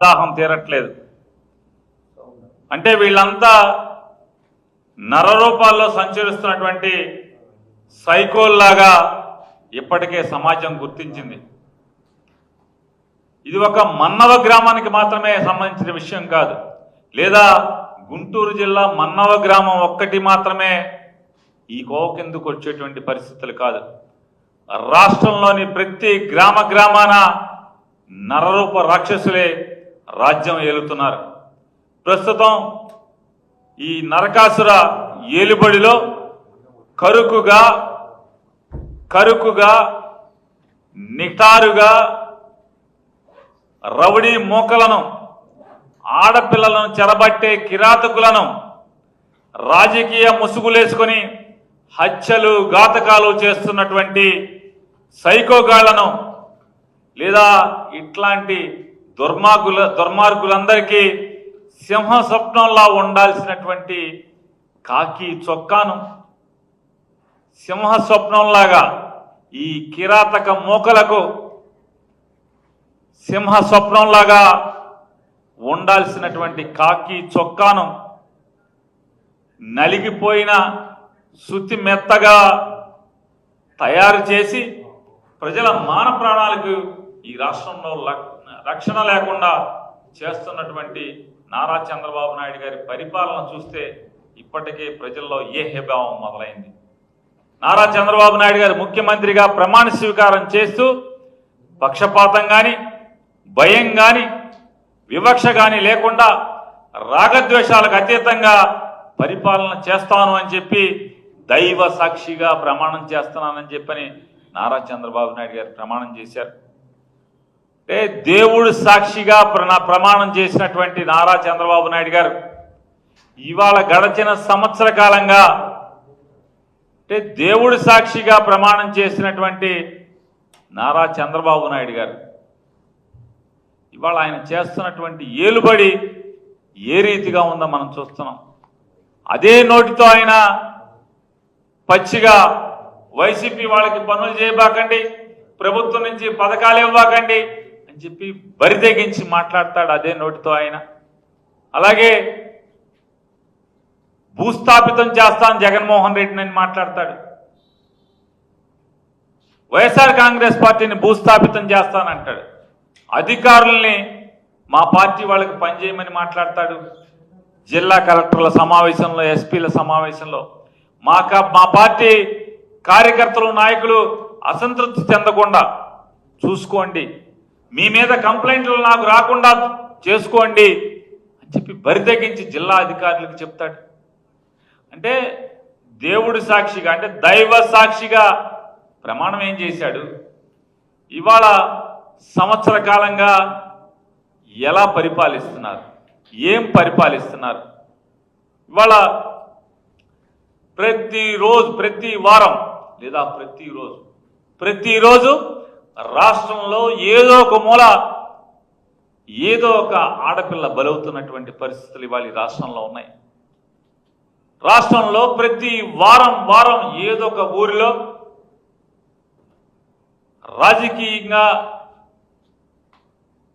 దాహం తీరట్లేదు. అంటే వీళ్ళంతా నరరూపాల్లో సంచరిస్తున్నటువంటి సైకోల్లాగా ఇప్పటికే సమాజం గుర్తించింది. ఇది ఒక మన్నవ గ్రామానికి మాత్రమే సంబంధించిన విషయం కాదు, లేదా గుంటూరు జిల్లా మన్నవ గ్రామం ఒక్కటి మాత్రమే ఈ కోవ కిందకు వచ్చేటువంటి పరిస్థితులు కాదు. రాష్ట్రంలోని ప్రతి గ్రామాన నరరూప రాక్షసులే రాజ్యం ఏలుతున్నారు. ప్రస్తుతం ఈ నరకాసుర ఏలుబడిలో కరుకుగా నిటారుగా రౌడీ మూకలను, ఆడపిల్లలను చెరబట్టే కిరాతకులను, రాజకీయ ముసుగులేసుకొని హత్యలు ఘాతకాలు చేస్తున్నటువంటి సైకోగాళ్లను, లేదా ఇట్లాంటి దుర్మార్గులందరికీ సింహ స్వప్నంలా ఉండాల్సినటువంటి కాకి చొక్కాను సింహ స్వప్నంలాగా, ఈ కిరాతక మూకలకు సింహ స్వప్నంలాగా ఉండాల్సినటువంటి కాకి చొక్కాను నలిగిపోయిన శుతి మెత్తగా తయారు చేసి ప్రజల మాన ప్రాణాలకు ఈ రాష్ట్రంలో రక్షణ లేకుండా చేస్తున్నటువంటి నారా చంద్రబాబు నాయుడు గారి పరిపాలన చూస్తే ఇప్పటికే ప్రజల్లో ఏహ్యభావం మొదలైంది. నారా చంద్రబాబు నాయుడు గారు ముఖ్యమంత్రిగా ప్రమాణ స్వీకారం చేస్తూ పక్షపాతం కానీ, భయం కానీ, వివక్ష కానీ లేకుండా రాగద్వేషాలకు అతీతంగా పరిపాలన చేస్తాను అని చెప్పి దైవ సాక్షిగా ప్రమాణం చేస్తున్నానని చెప్పని నారా చంద్రబాబు నాయుడు గారు ప్రమాణం చేశారు. అంటే దేవుడు సాక్షిగా ప్రమాణం చేసినటువంటి నారా చంద్రబాబు నాయుడు గారు ఇవాళ గడచిన సంవత్సర కాలంగా, అంటే దేవుడు సాక్షిగా ప్రమాణం చేసినటువంటి నారా చంద్రబాబు నాయుడు గారు ఇవాళ ఆయన చేస్తున్నటువంటి ఏలుబడి ఏ రీతిగా ఉందో మనం చూస్తున్నాం. అదే నోటితో ఆయన పచ్చిగా వైసీపీ వాళ్ళకి పనులు చేయబాకండి, ప్రభుత్వం నుంచి పథకాలు ఇవ్వకండి అని చెప్పి బరితెగించి మాట్లాడతాడు అదే నోటితో ఆయన. అలాగే భూస్థాపితం చేస్తాను జగన్మోహన్ రెడ్డిని అని మాట్లాడతాడు. వైఎస్ఆర్ కాంగ్రెస్ పార్టీని భూస్థాపితం చేస్తానంటాడు. అధికారుల్ని మా పార్టీ వాళ్ళకి పనిచేయమని మాట్లాడతాడు. జిల్లా కలెక్టర్ల సమావేశంలో, ఎస్పీల సమావేశంలో మా పార్టీ కార్యకర్తలు, నాయకులు అసంతృప్తి చెందకుండా చూసుకోండి, మీ మీద కంప్లైంట్లు నాకు రాకుండా చేసుకోండి అని చెప్పి బరితెగించి జిల్లా అధికారులకు చెప్తాడు. అంటే దేవుడి సాక్షిగా, అంటే దైవ సాక్షిగా ప్రమాణం ఏం చేశాడు? ఇవాళ సంవత్సర కాలంగా ఎలా పరిపాలిస్తున్నారు, ఏం పరిపాలిస్తున్నారు? ఇవాళ ప్రతిరోజు, ప్రతి వారం లేదా ప్రతిరోజు రాష్ట్రంలో ఏదో ఒక మూల ఏదో ఒక ఆడపిల్ల బలవుతున్నటువంటి పరిస్థితులు ఇవాళ రాష్ట్రంలో ఉన్నాయి. రాష్ట్రంలో ప్రతి వారం ఏదో ఒక ఊరిలో రాజకీయంగా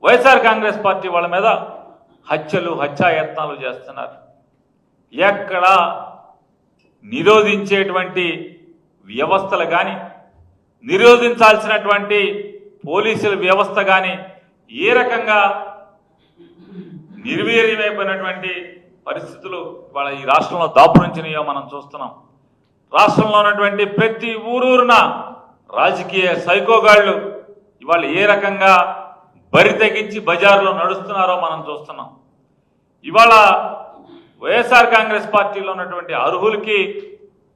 వైఎస్ఆర్ కాంగ్రెస్ పార్టీ వాళ్ళ మీద హత్యాయత్నాలు చేస్తున్నారు. ఎక్కడ నిరోధించేటువంటి వ్యవస్థలు కానీ, నిరోధించాల్సినటువంటి పోలీసుల వ్యవస్థ కానీ ఏ రకంగా నిర్వీర్యమైపోయినటువంటి పరిస్థితులు ఇవాళ ఈ రాష్ట్రంలో దాపురించినాయో మనం చూస్తున్నాం. రాష్ట్రంలో ఉన్నటువంటి ప్రతి ఊరూరున రాజకీయ సైకోగాళ్లు ఇవాళ ఏ రకంగా బరి తెగించి బజార్లో నడుస్తున్నారో మనం చూస్తున్నాం. ఇవాళ వైఎస్ఆర్ కాంగ్రెస్ పార్టీలో ఉన్నటువంటి అర్హులకి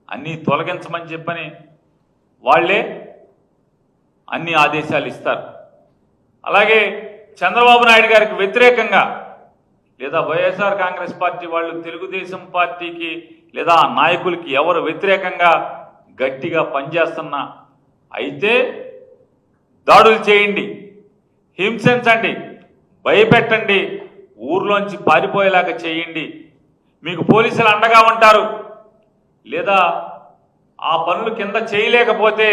అన్నీ తొలగించమని చెప్పని వాళ్లే అన్ని ఆదేశాలు ఇస్తారు. అలాగే చంద్రబాబు నాయుడు గారికి వ్యతిరేకంగా, లేదా వైఎస్ఆర్ కాంగ్రెస్ పార్టీ వాళ్ళు తెలుగుదేశం పార్టీకి లేదా ఆ నాయకులకి ఎవరు వ్యతిరేకంగా గట్టిగా పనిచేస్తున్నా అయితే దాడులు చేయండి, హింసించండి, భయపెట్టండి, ఊర్లోంచి పారిపోయేలాగా చేయండి, మీకు పోలీసులు అండగా ఉంటారు, లేదా ఆ పనులు కింద చేయలేకపోతే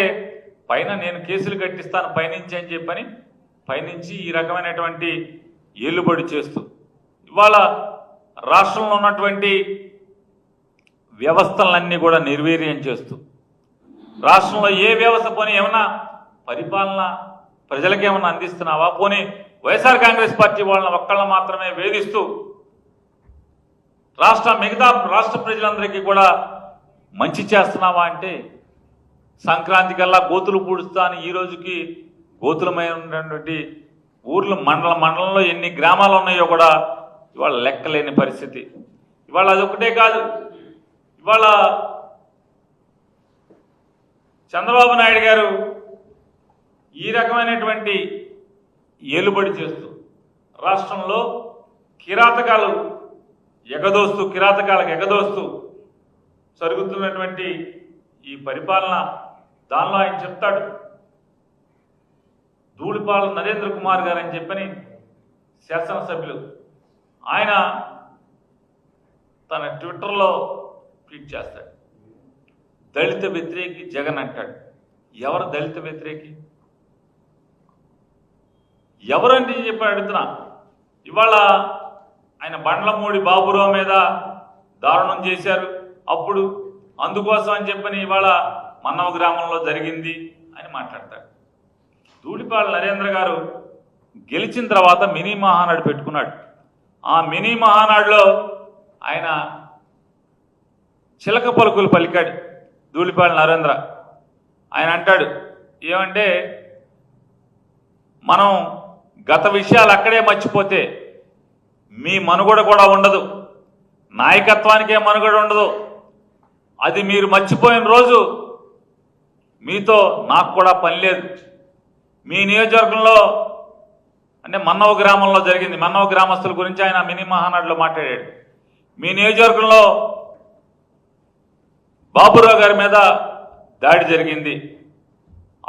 పైన నేను కేసులు కట్టిస్తాను పైనుంచి అని చెప్పని పైనుంచి ఈ రకమైనటువంటి ఏలుబడి చేస్తూ ఇవాళ రాష్ట్రంలో ఉన్నటువంటి వ్యవస్థలన్నీ కూడా నిర్వీర్యం చేస్తూ రాష్ట్రంలో ఏ వ్యవస్థ పోనీ ఏమన్నా పరిపాలన ప్రజలకు ఏమన్నా అందిస్తున్నావా? పోనీ వైఎస్ఆర్ కాంగ్రెస్ పార్టీ వాళ్ళని ఒక్కళ్ళ మాత్రమే వేధిస్తూ మిగతా రాష్ట్ర ప్రజలందరికీ కూడా మంచి చేస్తున్నావా అంటే సంక్రాంతి కల్లా గోతులు పూడుస్తా అని ఈ రోజుకి గోతులమైనటువంటి ఊర్లు మండలంలో ఎన్ని గ్రామాలు ఉన్నాయో కూడా ఇవాళ లెక్కలేని పరిస్థితి. ఇవాళ అదొకటే కాదు, ఇవాళ చంద్రబాబు నాయుడు గారు ఈ రకమైనటువంటి ఏలుబడి చేస్తూ రాష్ట్రంలో కిరాతకాలకు ఎగదోస్తూ జరుగుతున్నటువంటి ఈ పరిపాలన దానిలో ఆయన చెప్తాడు. ధూళిపాల నరేంద్ర కుమార్ గారు అని చెప్పని శాసనసభ్యులు ఆయన తన ట్విట్టర్లో ట్వీట్ చేస్తాడు. దళిత వ్యతిరేకి జగన్ అంటాడు. ఎవరు దళిత వ్యతిరేకి? ఎవరంటే చెప్పి అడుగుతున్నా. ఇవాళ ఆయన బండ్లమూడి బాబురావు మీద దారుణం చేశారు, అప్పుడు అందుకోసం అని చెప్పని ఇవాళ మన్నవ గ్రామంలో జరిగింది అని మాట్లాడతాడు. ధూళిపాల నరేంద్ర గారు గెలిచిన తర్వాత మినీ మహానాడు పెట్టుకున్నాడు. ఆ మినీ మహానాడులో ఆయన చిలక పలుకులు పలికాడు. ధూళిపాల నరేంద్ర ఆయన అంటాడు ఏమంటే, మనం గత విషయాలు అక్కడే మర్చిపోతే మీ మనుగడ కూడా ఉండదు, నాయకత్వానికే మనుగడ ఉండదు. అది మీరు మర్చిపోయిన రోజు మీతో నాకు కూడా పని లేదు. మీ నియోజకవర్గంలో అంటే మన్నవ గ్రామంలో జరిగింది, మన్నవ గ్రామస్తుల గురించి ఆయన మినీ మహానాడులో మాట్లాడాడు. మీ నియోజకవర్గంలో బాబురావు గారి మీద దాడి జరిగింది.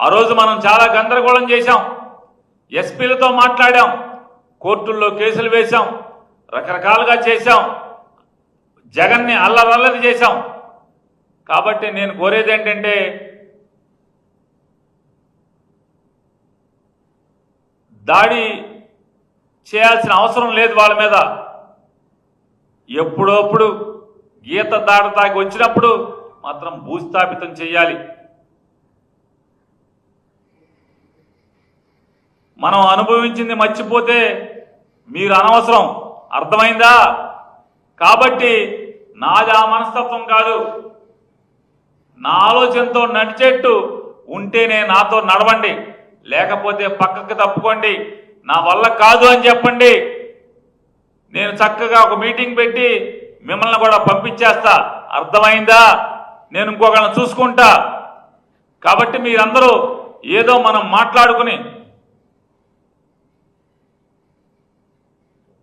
ఆ రోజు మనం చాలా గందరగోళం చేశాం, ఎస్పీలతో మాట్లాడాం, కోర్టుల్లో కేసులు వేశాం, రకరకాలుగా చేశాం, జగన్ని అల్లరల్లరి చేశాం. కాబట్టి నేను కోరేది ఏంటంటే, దాడి చేయాల్సిన అవసరం లేదు వాళ్ళ మీద. ఎప్పుడప్పుడు గీత దాటతాకి వచ్చినప్పుడు మాత్రం భూస్థాపితం చేయాలి. మనం అనుభవించింది మర్చిపోతే మీరు అనవసరం, అర్థమైందా? కాబట్టి నాది ఆ మనస్తత్వం కాదు. నా ఆలోచనతో నడిచేట్టు ఉంటేనే నాతో నడవండి, లేకపోతే పక్కకు తప్పుకోండి. నా వల్ల కాదు అని చెప్పండి. నేను చక్కగా ఒక మీటింగ్ పెట్టి మిమ్మల్ని కూడా పంపించేస్తా, అర్థమైందా? నేను ఇంకొకళ్ళని చూసుకుంటా. కాబట్టి మీరందరూ ఏదో మనం మాట్లాడుకుని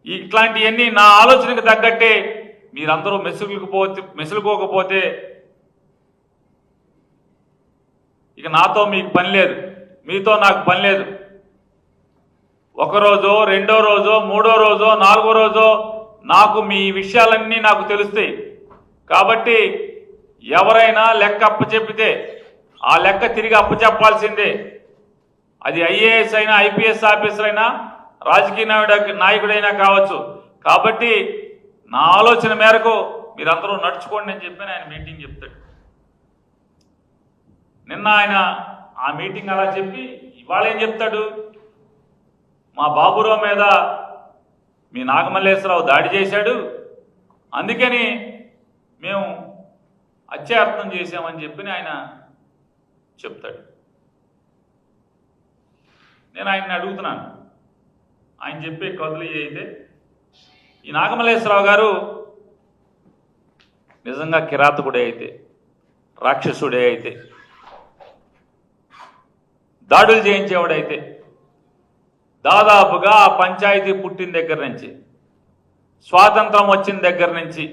ఇట్లాంటివన్నీ నా ఆలోచనకు తగ్గట్టే మీరందరూ మెసులుకోకపోతే ఇక నాతో మీకు పని లేదు, మీతో నాకు పని లేదు. ఒకరోజో రెండో రోజో మూడో రోజో నాలుగో రోజో నాకు మీ విషయాలన్నీ నాకు తెలుస్తాయి. కాబట్టి ఎవరైనా లెక్క అప్పచెప్పితే ఆ లెక్క తిరిగి అప్పచెప్పాల్సిందే. అది ఐఏఎస్ అయినా ఐపీఎస్ ఆఫీసర్ అయినా రాజకీయ నాయకుడైనా కావచ్చు. కాబట్టి నా ఆలోచన మేరకు మీరందరూ నడుచుకోండి అని చెప్పి ఆయన మీటింగ్ చెప్తాడు. నిన్న ఆయన ఆ మీటింగ్ అలా చెప్పి ఇవాళ ఏం చెప్తాడు, మా బాబురావు మీద మీ నాగమల్లేశ్వరరావు దాడి చేశాడు, అందుకని మేము అత్యార్థం చేశామని చెప్పి ఆయన చెప్తాడు. నేను ఆయన్ని అడుగుతున్నాను, ఆయన చెప్పే కథలు అయితే ఈ నాగమల్లేశ్వరరావు గారు నిజంగా కిరాతకుడే అయితే, రాక్షసుడే అయితే, దాడులు చేయించేవాడైతే, దాదాపుగా ఆ పంచాయతీ పుట్టిన దగ్గర నుంచి స్వాతంత్రం వచ్చిన దగ్గర నుంచి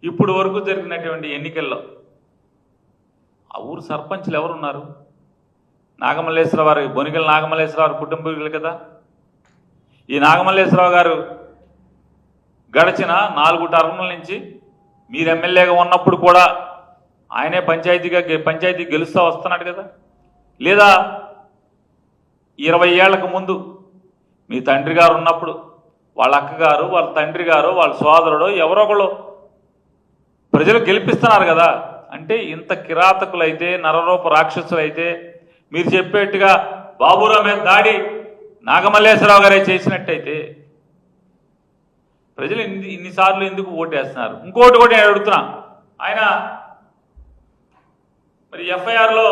ఇప్పుడు వరకు జరిగినటువంటి ఎన్నికల్లో ఆ ఊరు సర్పంచ్లు ఎవరున్నారు? నాగమల్లేశ్వరరావు గారు, బొనిగల నాగమల్లేశ్వరరావు గారు కుటుంబీకులు కదా. ఈ నాగమల్లేశ్వరరావు గారు గడిచిన 4 టర్ముల నుంచి మీరు ఎమ్మెల్యేగా ఉన్నప్పుడు కూడా ఆయనే పంచాయతీ గెలుస్తూ వస్తున్నాడు కదా. లేదా 20 ఏళ్లకు ముందు మీ తండ్రి గారు ఉన్నప్పుడు వాళ్ళ అక్కగారు, వాళ్ళ తండ్రి గారు, వాళ్ళ సోదరుడు ఎవరో ఒకళ్ళు ప్రజలు గెలిపిస్తున్నారు కదా. అంటే ఇంత కిరాతకులైతే, నరరూప రాక్షసులైతే మీరు చెప్పేట్టుగా బాబురావు మీద దాడి నాగమల్లేశ్వరరావు గారే చేసినట్టయితే ప్రజలు ఇన్నిసార్లు ఎందుకు ఓటేస్తున్నారు? ఇంకోటి కూడా నేను అడుగుతున్నా, ఆయన మరి ఎఫ్ఐఆర్లో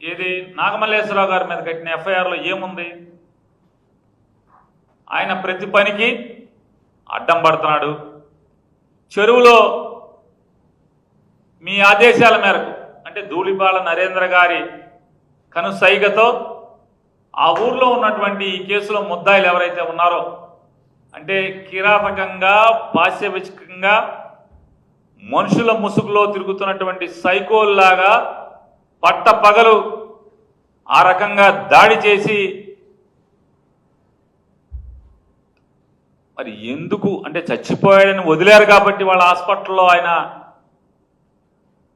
ఏది నాగమల్లేశ్వరరావు గారి మీద కట్టిన ఎఫ్ఐఆర్లో ఏముంది? ఆయన ప్రతి పనికి అడ్డం పడుతున్నాడు. చెరువులో మీ ఆదేశాల మేరకు అంటే ధూళిపాల నరేంద్ర గారి కనుసైగతో ఆ ఊర్లో ఉన్నటువంటి ఈ కేసులో ముద్దాయిలు ఎవరైతే ఉన్నారో అంటే కిరాతకంగా, పాశవికంగా మనుషుల ముసుగులో తిరుగుతున్నటువంటి సైకోల్లాగా పట్టపగలు ఆ రకంగా దాడి చేసి మరి ఎందుకు అంటే చచ్చిపోయాడని వదిలేరు కాబట్టి వాళ్ళ హాస్పిటల్లో ఆయన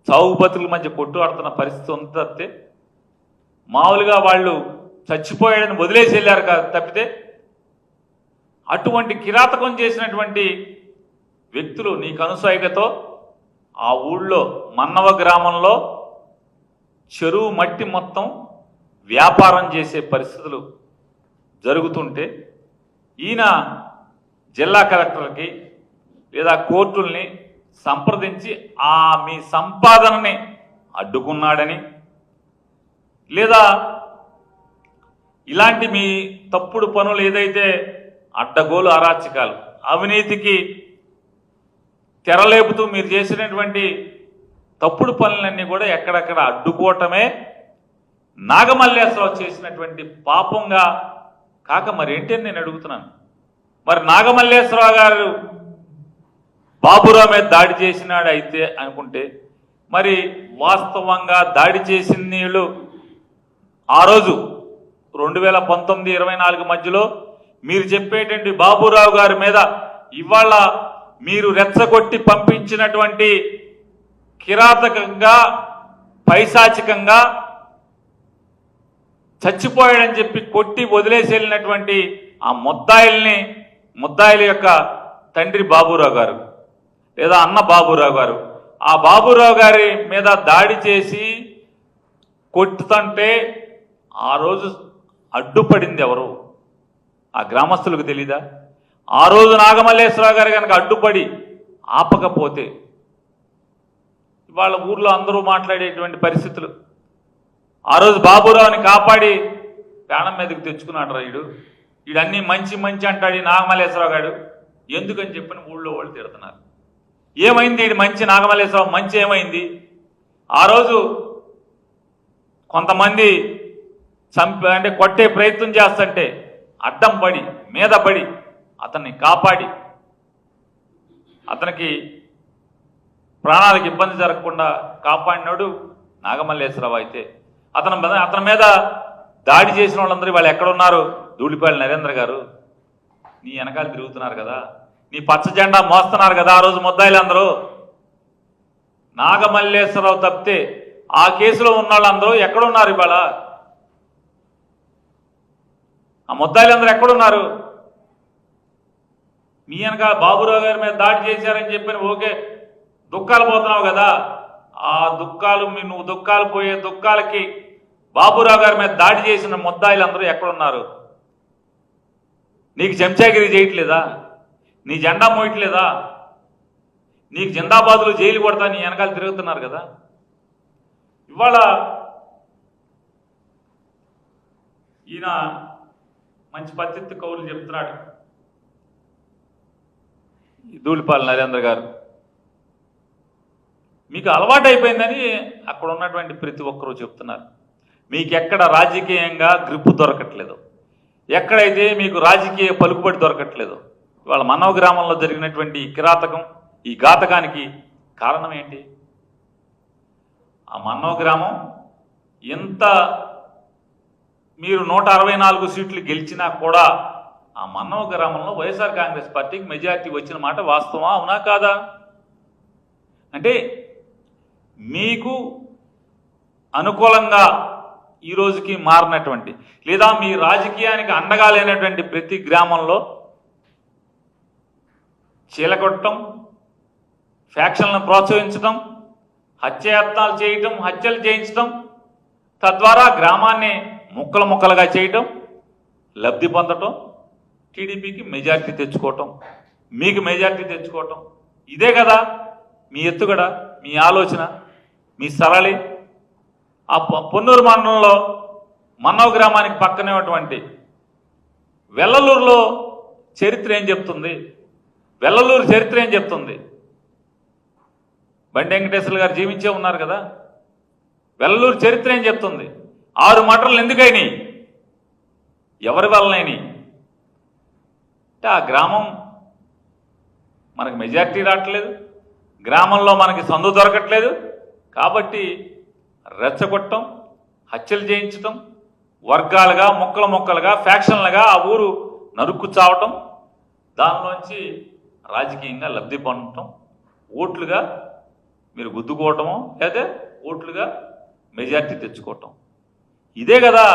చావు బతుకుల మధ్య కొట్టుఆడుతున్న పరిస్థితి ఉంది తప్పితే మామూలుగా వాళ్ళు చచ్చిపోయాడని వదిలేసి వెళ్ళారు తప్పితే అటువంటి కిరాతకం చేసినటువంటి వ్యక్తులు నీ కనుసైగతో ఆ ఊళ్ళో మన్నవ గ్రామంలో చెరువు మట్టి మొత్తం వ్యాపారం చేసే పరిస్థితులు జరుగుతుంటే ఈయన జిల్లా కలెక్టర్కి లేదా కోర్టుల్ని సంప్రదించి ఆ మీ సంపాదనని అడ్డుకున్నాడని లేదా ఇలాంటి మీ తప్పుడు పనులు ఏదైతే అడ్డగోలు అరాచకాలు అవినీతికి తెరలేపుతూ మీరు చేసినటువంటి తప్పుడు పనులన్నీ కూడా ఎక్కడెక్కడ అడ్డుకోవటమే నాగమల్లేశ్వరరావు చేసినటువంటి పాపంగా కాక మరేంటి అని నేను అడుగుతున్నాను. మరి నాగమల్లేశ్వరరావు గారు బాబురావు మీద దాడి చేసినాడు అయితే అనుకుంటే మరి వాస్తవంగా దాడి చేసిన నీళ్ళు ఆ రోజు 2019-24 మధ్యలో మీరు చెప్పేటువంటి బాబురావు గారి మీద ఇవాళ మీరు రెచ్చగొట్టి పంపించినటువంటి కిరాతకంగా, పైశాచికంగా చచ్చిపోయాడని చెప్పి కొట్టి వదిలేసి వెళ్ళినటువంటి ఆ ముద్దాయిల యొక్క తండ్రి బాబురావు గారు లేదా అన్న బాబురావు గారు, ఆ బాబురావు గారి మీద దాడి చేసి కొట్టుతుంటే ఆ రోజు అడ్డుపడింది ఎవరు? ఆ గ్రామస్తులకు తెలీదా? ఆ రోజు నాగమల్లేశ్వరరావు గారు కనుక అడ్డుపడి ఆపకపోతే వాళ్ళ ఊర్లో అందరూ మాట్లాడేటువంటి పరిస్థితులు. ఆ రోజు బాబురావుని కాపాడి ప్రాణం మీదకి తెచ్చుకున్నాడు రా వీడన్నీ మంచి అంటాడు ఈ నాగమల్లేశ్వరరావు గారు ఎందుకని చెప్పని ఊళ్ళో వాళ్ళు తిడుతున్నారు. ఏమైంది వీడు మంచి నాగమల్లేశ్వరరావు మంచి ఏమైంది? ఆ రోజు కొంతమంది అంటే కొట్టే ప్రయత్నం చేస్తుంటే అడ్డం పడి మీద పడి అతన్ని కాపాడి అతనికి ప్రాణాలకు ఇబ్బంది జరగకుండా కాపాడినాడు నాగమల్లేశ్వరరావు. అయితే అతని మీద దాడి చేసిన వాళ్ళందరూ వాళ్ళు ఎక్కడున్నారు? ధూళిపాల నరేంద్ర గారు నీ వెనకాల తిరుగుతున్నారు కదా, నీ పచ్చ జెండా మోస్తున్నారు కదా ఆ రోజు ముద్దాయిలందరూ. నాగమల్లేశ్వరరావు తప్పితే ఆ కేసులో ఉన్న వాళ్ళందరూ ఎక్కడున్నారు? ఇవాళ ఆ ముద్దాయిలందరూ ఎక్కడున్నారు? మీ వెనక బాబురావు గారి మీద దాడి చేశారని చెప్పని ఓకే దుఃఖాలు పోతున్నావు కదా, ఆ దుఃఖాలు నువ్వు దుఃఖాలు పోయే దుఃఖాలకి బాబురావు గారి మీద దాడి చేసిన ముద్దాయిలందరూ ఎక్కడున్నారు? నీకు చెంచాగిరి చేయట్లేదా? నీ జెండా మోయట్లేదా? నీకు జిందాబాదులు జైలు కొడతా నీ వెనకాల తిరుగుతున్నారు కదా. ఇవాళ ఈయన మంచి పద్ధతి కౌలు చెప్తున్నాడు ధూళిపాల నరేంద్ర గారు. మీకు అలవాటు అయిపోయిందని అక్కడ ఉన్నటువంటి ప్రతి ఒక్కరూ చెప్తున్నారు. మీకు ఎక్కడ రాజకీయంగా గ్రిప్పు దొరకట్లేదు, ఎక్కడైతే మీకు రాజకీయ పలుకుబడి దొరకట్లేదు. ఇవాళ మన్నవ గ్రామంలో జరిగినటువంటి ఈ కిరాతకం, ఈ ఘాతకానికి కారణం ఏంటి? ఆ మన్నవ గ్రామం ఎంత మీరు 164 సీట్లు గెలిచినా కూడా ఆ మన్నవ గ్రామంలో వైఎస్ఆర్ కాంగ్రెస్ పార్టీకి మెజారిటీ వచ్చిన మాట వాస్తవా అవునా కాదా? అంటే మీకు అనుకూలంగా ఈ రోజుకి మారినటువంటి లేదా మీ రాజకీయానికి అండగా లేనటువంటి ప్రతి గ్రామంలో చీలకొట్టడం, ఫ్యాక్షన్లను ప్రోత్సహించడం, హత్యాయత్నాలు చేయటం, హత్యలు చేయించడం, తద్వారా గ్రామాన్ని ముక్కలు ముక్కలుగా చేయటం, లబ్ధి పొందటం, టీడీపీకి మెజార్టీ తెచ్చుకోవటం, మీకు మెజార్టీ తెచ్చుకోవటం. ఇదే కదా మీ ఎత్తుగడ, మీ ఆలోచన, మీ సరళి. ఆ పొన్నూరు మండలంలో మన్నవ గ్రామానికి పక్కనే ఉన్నటువంటి వెల్లలూరులో చరిత్ర ఏం చెప్తుంది? వెల్లలూరు చరిత్ర ఏం చెప్తుంది? బండి వెంకటేశ్వర్లు గారు జీవించే ఉన్నారు కదా. వెల్లలూరు చరిత్ర ఏం చెప్తుంది? 6 మర్డర్లు ఎందుకైనాయి? ఎవరి వల్లనైనాయి? అంటే ఆ గ్రామం మనకు మెజార్టీ రావట్లేదు, గ్రామంలో మనకి సందు దొరకట్లేదు. కాబట్టి రెచ్చగొట్టడం, హత్యలు చేయించటం, వర్గాలుగా ముక్కలు ముక్కలుగా ఫ్యాక్షన్లుగా ఆ ఊరు నరుక్కు చావటం, దానిలోంచి రాజకీయంగా లబ్ధి పొందటం, ఓట్లుగా మీరు గుద్దుకోవటమో లేదా ఓట్లుగా మెజార్టీ తెచ్చుకోవటం. ఇదే కదా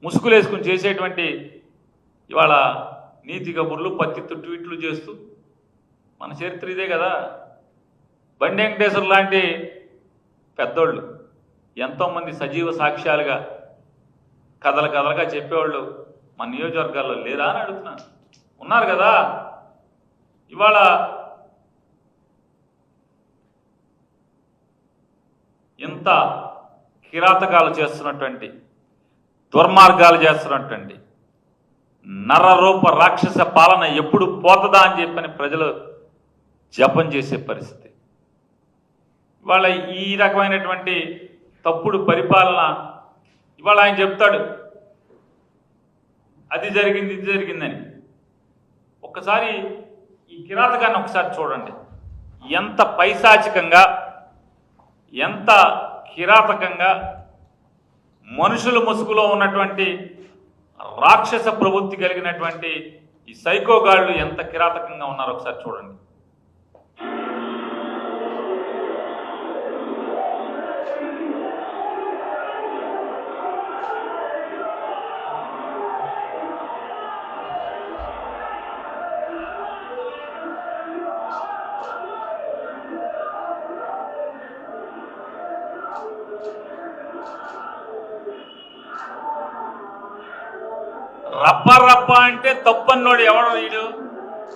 ముసుగులు వేసుకుని చేసేటువంటి ఇవాళ నీతి కబుర్లు, పత్తిత్తు ట్వీట్లు చేస్తూ మన చరిత్ర ఇదే కదా. బండి వెంకటేశ్వర లాంటి పెద్దోళ్ళు ఎంతోమంది సజీవ సాక్ష్యాలుగా కథలుగా చెప్పేవాళ్ళు మన నియోజకవర్గాల్లో లేరా అని అడుగుతున్నాను. ఉన్నారు కదా. ఇవాళ ఇంత కిరాతకాలు చేస్తున్నటువంటి, దుర్మార్గాలు చేస్తున్నటువంటి నరరూప రాక్షస పాలన ఎప్పుడు పోతుందా అని చెప్పని ప్రజలు జపం చేసే పరిస్థితి. ఇవాళ ఈ రకమైనటువంటి తప్పుడు పరిపాలన ఇవాళ ఆయన చెప్తాడు అది జరిగింది ఇది జరిగిందని. ఒక్కసారి ఈ కిరాతకాన్ని ఒకసారి చూడండి. ఎంత పైశాచికంగా, ఎంత కిరాతకంగా మనుషుల ముసుగులో ఉన్నటువంటి రాక్షస ప్రవృత్తి కలిగినటువంటి ఈ సైకోగాళ్ళు ఎంత కిరాతకంగా ఉన్నారో ఒకసారి చూడండి. రప్ప రప్ప అంటే తప్పన్నోడు ఎవరు? వీడు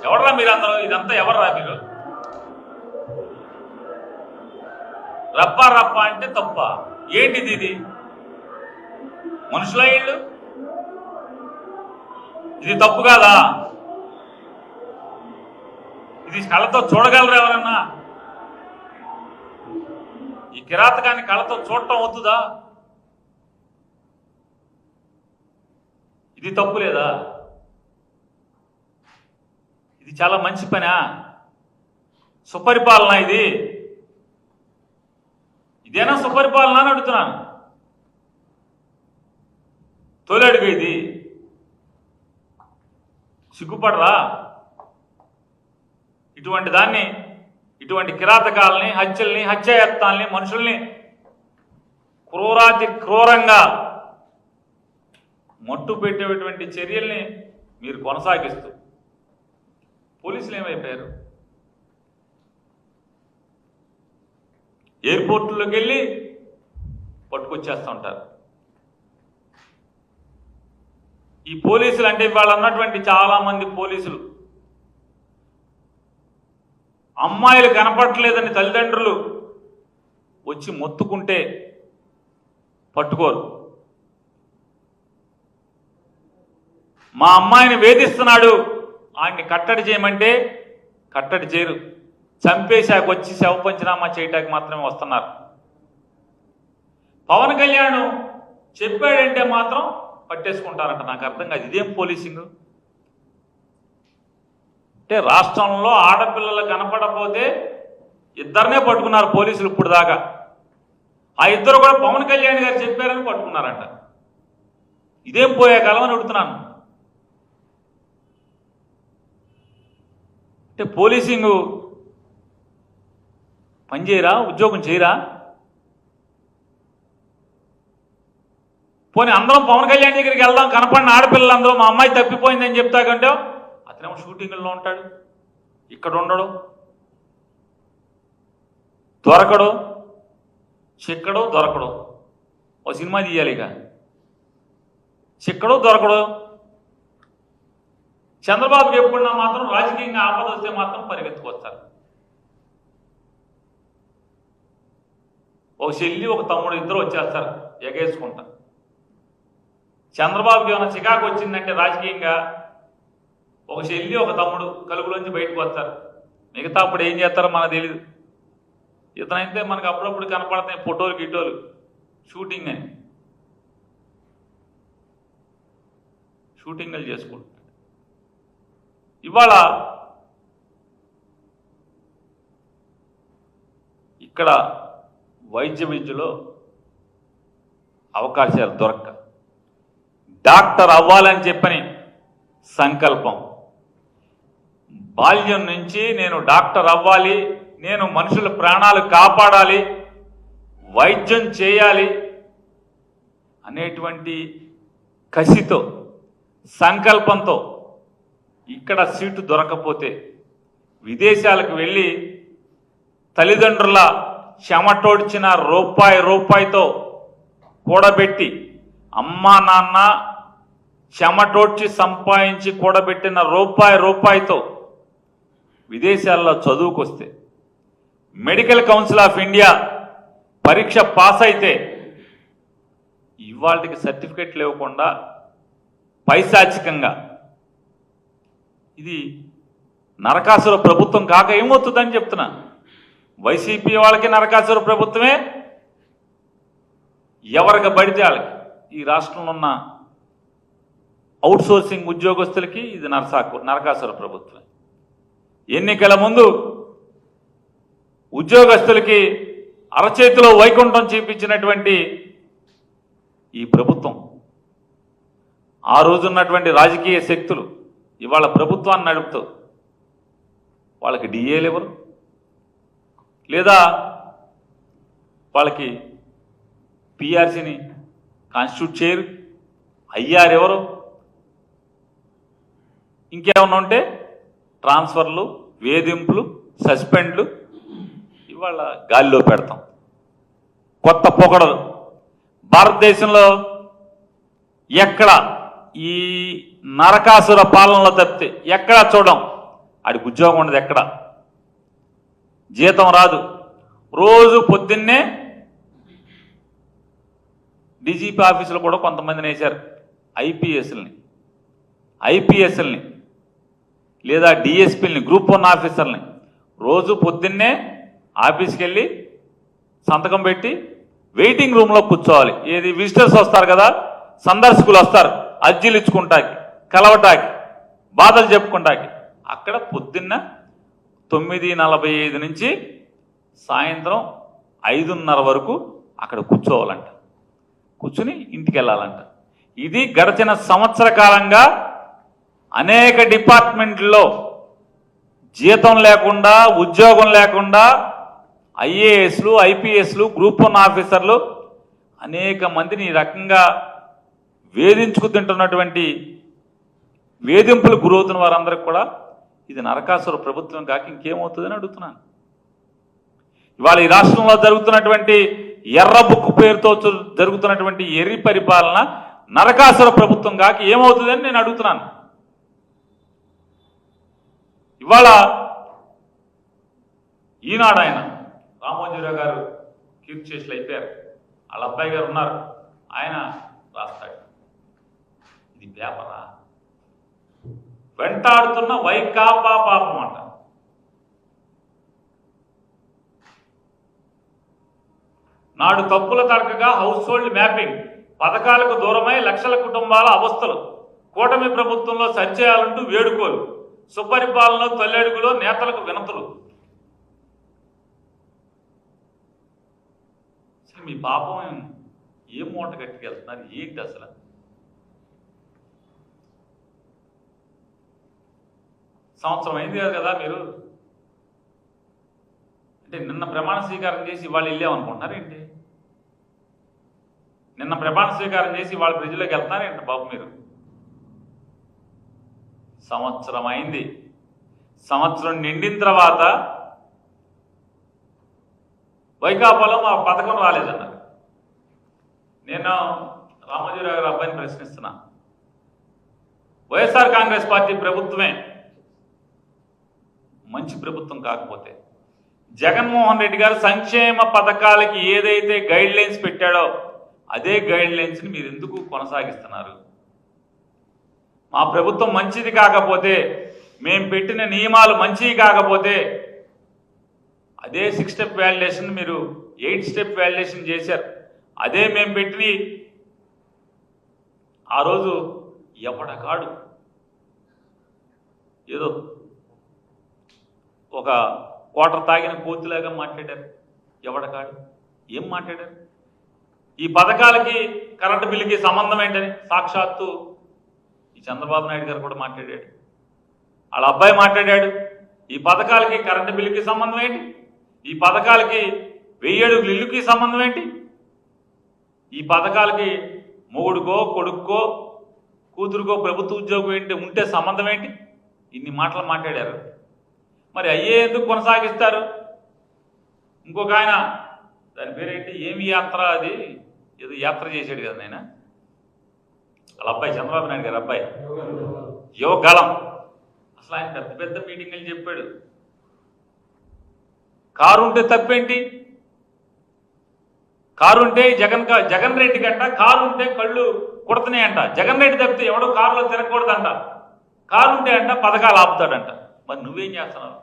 ఎవడరా మీరు అందరూ? ఇదంతా ఎవర్రా మీరు? రప్ప రప్ప అంటే తప్ప ఏంటిది? ఇది మనుషుల ఇళ్ళు? ఇది తప్పు కాదా? ఇది కళ్ళతో చూడగలరు ఎవరన్నా? ఈ కిరాతకాన్ని కళ్ళతో చూడటం అవుతుందా? ఇది తప్పు లేదా? ఇది చాలా మంచి పనా? సుపరిపాలన ఇది? ఇదేనా సుపరిపాలన అని అడుగుతున్నాను. తొలి అడుగు ఇది. సిగ్గుపడరా? ఇటువంటి దాన్ని, ఇటువంటి కిరాతకాలని, హత్యల్ని, హత్యాయత్నాల్ని, మనుషుల్ని క్రూరాతి క్రూరంగా మట్టు పెట్టేటువంటి చర్యల్ని మీరు కొనసాగిస్తూ పోలీసులు ఏమైపోయారు? ఎయిర్పోర్టులోకి వెళ్ళి పట్టుకొచ్చేస్తూ ఉంటారు. ఈ పోలీసులు అంటే వాళ్ళు అన్నటువంటి చాలా మంది పోలీసులు అమ్మాయిలు కనపడలేదని తల్లిదండ్రులు వచ్చి మొత్తుకుంటే పట్టుకోరు. మా అమ్మాయిని వేధిస్తున్నాడు, ఆయన్ని కట్టడి చేయమంటే కట్టడి చేయరు. చంపేశాక వచ్చి శవ పంచనామా చేయటానికి మాత్రమే వస్తున్నారు. పవన్ కళ్యాణ్ చెప్పాడంటే మాత్రం పట్టేసుకుంటారంట. నాకు అర్థం కాదు, ఇదేం పోలీసింగ్? అంటే రాష్ట్రంలో ఆడపిల్లలు కనపడపోతే ఇద్దరినే పట్టుకున్నారు పోలీసులు ఇప్పుడు దాకా. ఆ ఇద్దరు కూడా పవన్ కళ్యాణ్ గారు చెప్పారని పట్టుకున్నారంట. ఇదేం పోయే కాలం అని అడుగుతున్నాను. అంటే పోలీసింగ్ పనిచేయరా? ఉద్యోగం చేయరా? పోనీ అందరం పవన్ కళ్యాణ్ దగ్గరికి వెళ్దాం, కనపడిన ఆడపిల్లలందరూ మా అమ్మాయి తప్పిపోయిందని చెప్తా కంటే అతనేమో షూటింగుల్లో ఉంటాడు, ఇక్కడ ఉండడు, దొరకడు, చిక్కడు దొరకడు. ఓ సినిమా తీయాలి, ఇక చిక్కడు దొరకడు. చంద్రబాబుకి ఎప్పుడున్నా మాత్రం రాజకీయంగా ఆపద వస్తే మాత్రం పరిగెత్తుకొస్తారు. ఒక చెల్లి ఒక తమ్ముడు ఇద్దరు వచ్చేస్తారు ఎగేసుకుంటా. చంద్రబాబుకి ఏమైనా చికాకు వచ్చిందంటే రాజకీయంగా ఒక చెల్లి ఒక తమ్ముడు కలుగులోంచి బయటకు వస్తారు. మిగతా అప్పుడు ఏం చేస్తారో మనకు తెలియదు. ఇతనైతే మనకు అప్పుడప్పుడు కనపడతాయి ఫోటోలు గిటోలు, షూటింగ్ అని, షూటింగ్లు చేసుకుంటాడు. ఇవాళ ఇక్కడ వైద్య విద్యలో అవకాశాలు దొరక్క డాక్టర్ అవ్వాలని చెప్పని సంకల్పం, బాల్యం నుంచి నేను డాక్టర్ అవ్వాలి, నేను మనుషుల ప్రాణాలు కాపాడాలి, వైద్యం చేయాలి అనేటువంటి కసితో సంకల్పంతో ఇక్కడ సీటు దొరకపోతే విదేశాలకు వెళ్ళి తల్లిదండ్రుల చెమటోడ్చిన రూపాయితో కూడబెట్టి, అమ్మా నాన్న చెమటోడ్చి సంపాదించి కూడబెట్టిన రూపాయితో విదేశాల్లో చదువుకొస్తే, మెడికల్ కౌన్సిల్ ఆఫ్ ఇండియా పరీక్ష పాస్ అయితే ఇవాళకి సర్టిఫికెట్ లేకుండా పైశాచికంగా ఇది నరకాసుర ప్రభుత్వం కాక ఏమవుతుందని చెప్తున్నా. వైసీపీ వాళ్ళకి నరకాసుర ప్రభుత్వమే, ఎవరికి పడితే వాళ్ళకి, ఈ రాష్ట్రంలో ఉన్న అవుట్ సోర్సింగ్ ఉద్యోగస్తులకి ఇది నరకాసుర ప్రభుత్వం. ఎన్నికల ముందు ఉద్యోగస్తులకి అరచేతిలో వైకుంఠం చూపించినటువంటి ఈ ప్రభుత్వం, ఆ రోజున్నటువంటి రాజకీయ శక్తులు ఇవాళ ప్రభుత్వాన్ని నడుపుతూ వాళ్ళకి డిఏలు ఎవరు, లేదా వాళ్ళకి పిఆర్సీని కాన్స్టిట్యూట్ చేయరు, అయ్యారు ఎవరు, ఇంకేమన్నా ఉంటే ట్రాన్స్ఫర్లు, వేధింపులు, సస్పెండ్లు ఇవాళ గాలిలో పెడతాం. కొత్త పొగడలు భారతదేశంలో ఎక్కడ ఈ నరకాసుర పాలనలో తప్పితే ఎక్కడా చూడం. ఆడికి ఉద్యోగం ఉండదు, ఎక్కడ జీతం రాదు. రోజు పొద్దున్నే డీజీపీ ఆఫీసులో కూడా కొంతమందిని వేశారు, ఐపీఎస్ఎల్ని లేదా డిఎస్పీలని, గ్రూప్ 1 ఆఫీసర్ని. రోజు పొద్దున్నే ఆఫీస్కి వెళ్ళి సంతకం పెట్టి వెయిటింగ్ రూమ్లో కూర్చోవాలి. ఏది విజిటర్స్ వస్తారు కదా, సందర్శకులు వస్తారు, అర్జీలు ఇచ్చుకుంటాకి, కలవటాకి, బాధలు చెప్పుకుంటాకి. అక్కడ పొద్దున్న 9:45 నుంచి సాయంత్రం 5:30 వరకు అక్కడ కూర్చోవాలంట, కూర్చుని ఇంటికి వెళ్ళాలంట. ఇది గడిచిన సంవత్సర కాలంగా అనేక డిపార్ట్మెంట్లో జీతం లేకుండా, ఉద్యోగం లేకుండా ఐఏఎస్లు, ఐపీఎస్లు, గ్రూప్ 1 ఆఫీసర్లు అనేక మందిని ఈ రకంగా వేధించుకు తింటున్నటువంటి, వేధింపులు గురవుతున్న వారందరికీ కూడా ఇది నరకాసుర ప్రభుత్వం కాక ఇంకేమవుతుందని అడుగుతున్నాను. ఇవాళ ఈ రాష్ట్రంలో జరుగుతున్నటువంటి ఎర్ర బుక్కు పేరుతో జరుగుతున్నటువంటి ఎర్రి పరిపాలన నరకాసుర ప్రభుత్వం కాక ఏమవుతుందని నేను అడుగుతున్నాను. ఇవాళ ఈనాడు ఆయన రామోజీరావు గారు కీర్తిశేషులు అయిపోయారు, వాళ్ళ అబ్బాయి గారు ఉన్నారు, ఆయన రాస్తాడు. ఇది పేపరా? వెంటాడుతున్న వైకాపా పాపం అంట. నాడు తప్పుల తడకగా హౌస్ హోల్డ్ మ్యాపింగ్, పథకాలకు దూరమై లక్షల కుటుంబాల అవస్థలు, కూటమి ప్రభుత్వంలో సరిచేయాలంటూ వేడుకోలు, సుపరిపాలన తొల్లెడుగులో నేతలకు వినతులు. అసలు మీ పాపం ఏం మూట కట్టుకెళ్తున్నారు ఏంటి అసలు? సంవత్సరం అయింది కదా మీరు, అంటే నిన్న ప్రమాణ స్వీకారం చేసి ఇవాళ వెళ్ళామనుకుంటున్నారు ఏంటి? నిన్న ప్రమాణ స్వీకారం చేసి వాళ్ళ ప్రజల్లోకి వెళ్తున్నారేంటి బాబు మీరు? సంవత్సరం అయింది. సంవత్సరం నిండిన తర్వాత వైకాపాలో మా పథకం రాలేదన్నారు. నేను రామోజీరావు గారి అబ్బాయిని ప్రశ్నిస్తున్నా, వైఎస్ఆర్ కాంగ్రెస్ పార్టీ ప్రభుత్వమే మంచి ప్రభుత్వం కాకపోతే జగన్మోహన్ రెడ్డి గారు సంక్షేమ పథకాలకి ఏదైతే గైడ్ లైన్స్ పెట్టాడో అదే గైడ్ లైన్స్ని మీరు ఎందుకు కొనసాగిస్తున్నారు? మా ప్రభుత్వం మంచిది కాకపోతే, మేము పెట్టిన నియమాలు మంచివి కాకపోతే అదే 6 స్టెప్ వ్యాలిడేషన్ మీరు 8 స్టెప్ వ్యాలిడేషన్ చేశారు. అదే మేము పెట్టి ఆ రోజు ఎవడకాడు ఏదో ఒక క్వార్టర్ తాగిన కోతిలాగా మాట్లాడారు. ఎవడకాడు ఏం మాట్లాడారు? ఈ పథకాలకి కరెంటు బిల్లుకి సంబంధం ఏంటని సాక్షాత్తు ఈ చంద్రబాబు నాయుడు గారు కూడా మాట్లాడాడు, వాళ్ళ అబ్బాయి మాట్లాడాడు. ఈ పథకాలకి కరెంటు బిల్లుకి సంబంధం ఏంటి? ఈ పథకాలకి 1000 అడుగుల ఇల్లుకి సంబంధం ఏంటి? ఈ పథకాలకి మొగుడుకో కొడుక్కో కూతురుకో ప్రభుత్వ ఉద్యోగం ఏంటి ఉంటే సంబంధం ఏంటి? ఇన్ని మాటలు మాట్లాడారు. మరి అయ్యే ఎందుకు కొనసాగిస్తారు? ఇంకొక ఆయన దాని పేరేంటి, ఏమి యాత్ర, అది ఏదో యాత్ర చేశాడు కదా ఆయన, వాళ్ళ అబ్బాయి చంద్రబాబు నాయుడు గారు అబ్బాయి యువగలం. అసలు ఆయన పెద్ద పెద్ద మీటింగ్లు చెప్పాడు. కారు ఉంటే తప్పేంటి? కారు ఉంటే జగన్ రెడ్డి కంట కారు ఉంటే కళ్ళు కుడుతున్నాయంట. జగన్ రెడ్డి తప్పితే ఎవడో కారులో తిరగకూడదంట. కారు ఉంటే అంట పథకాలు ఆపుతాడంట. మరి నువ్వేం చేస్తున్నావు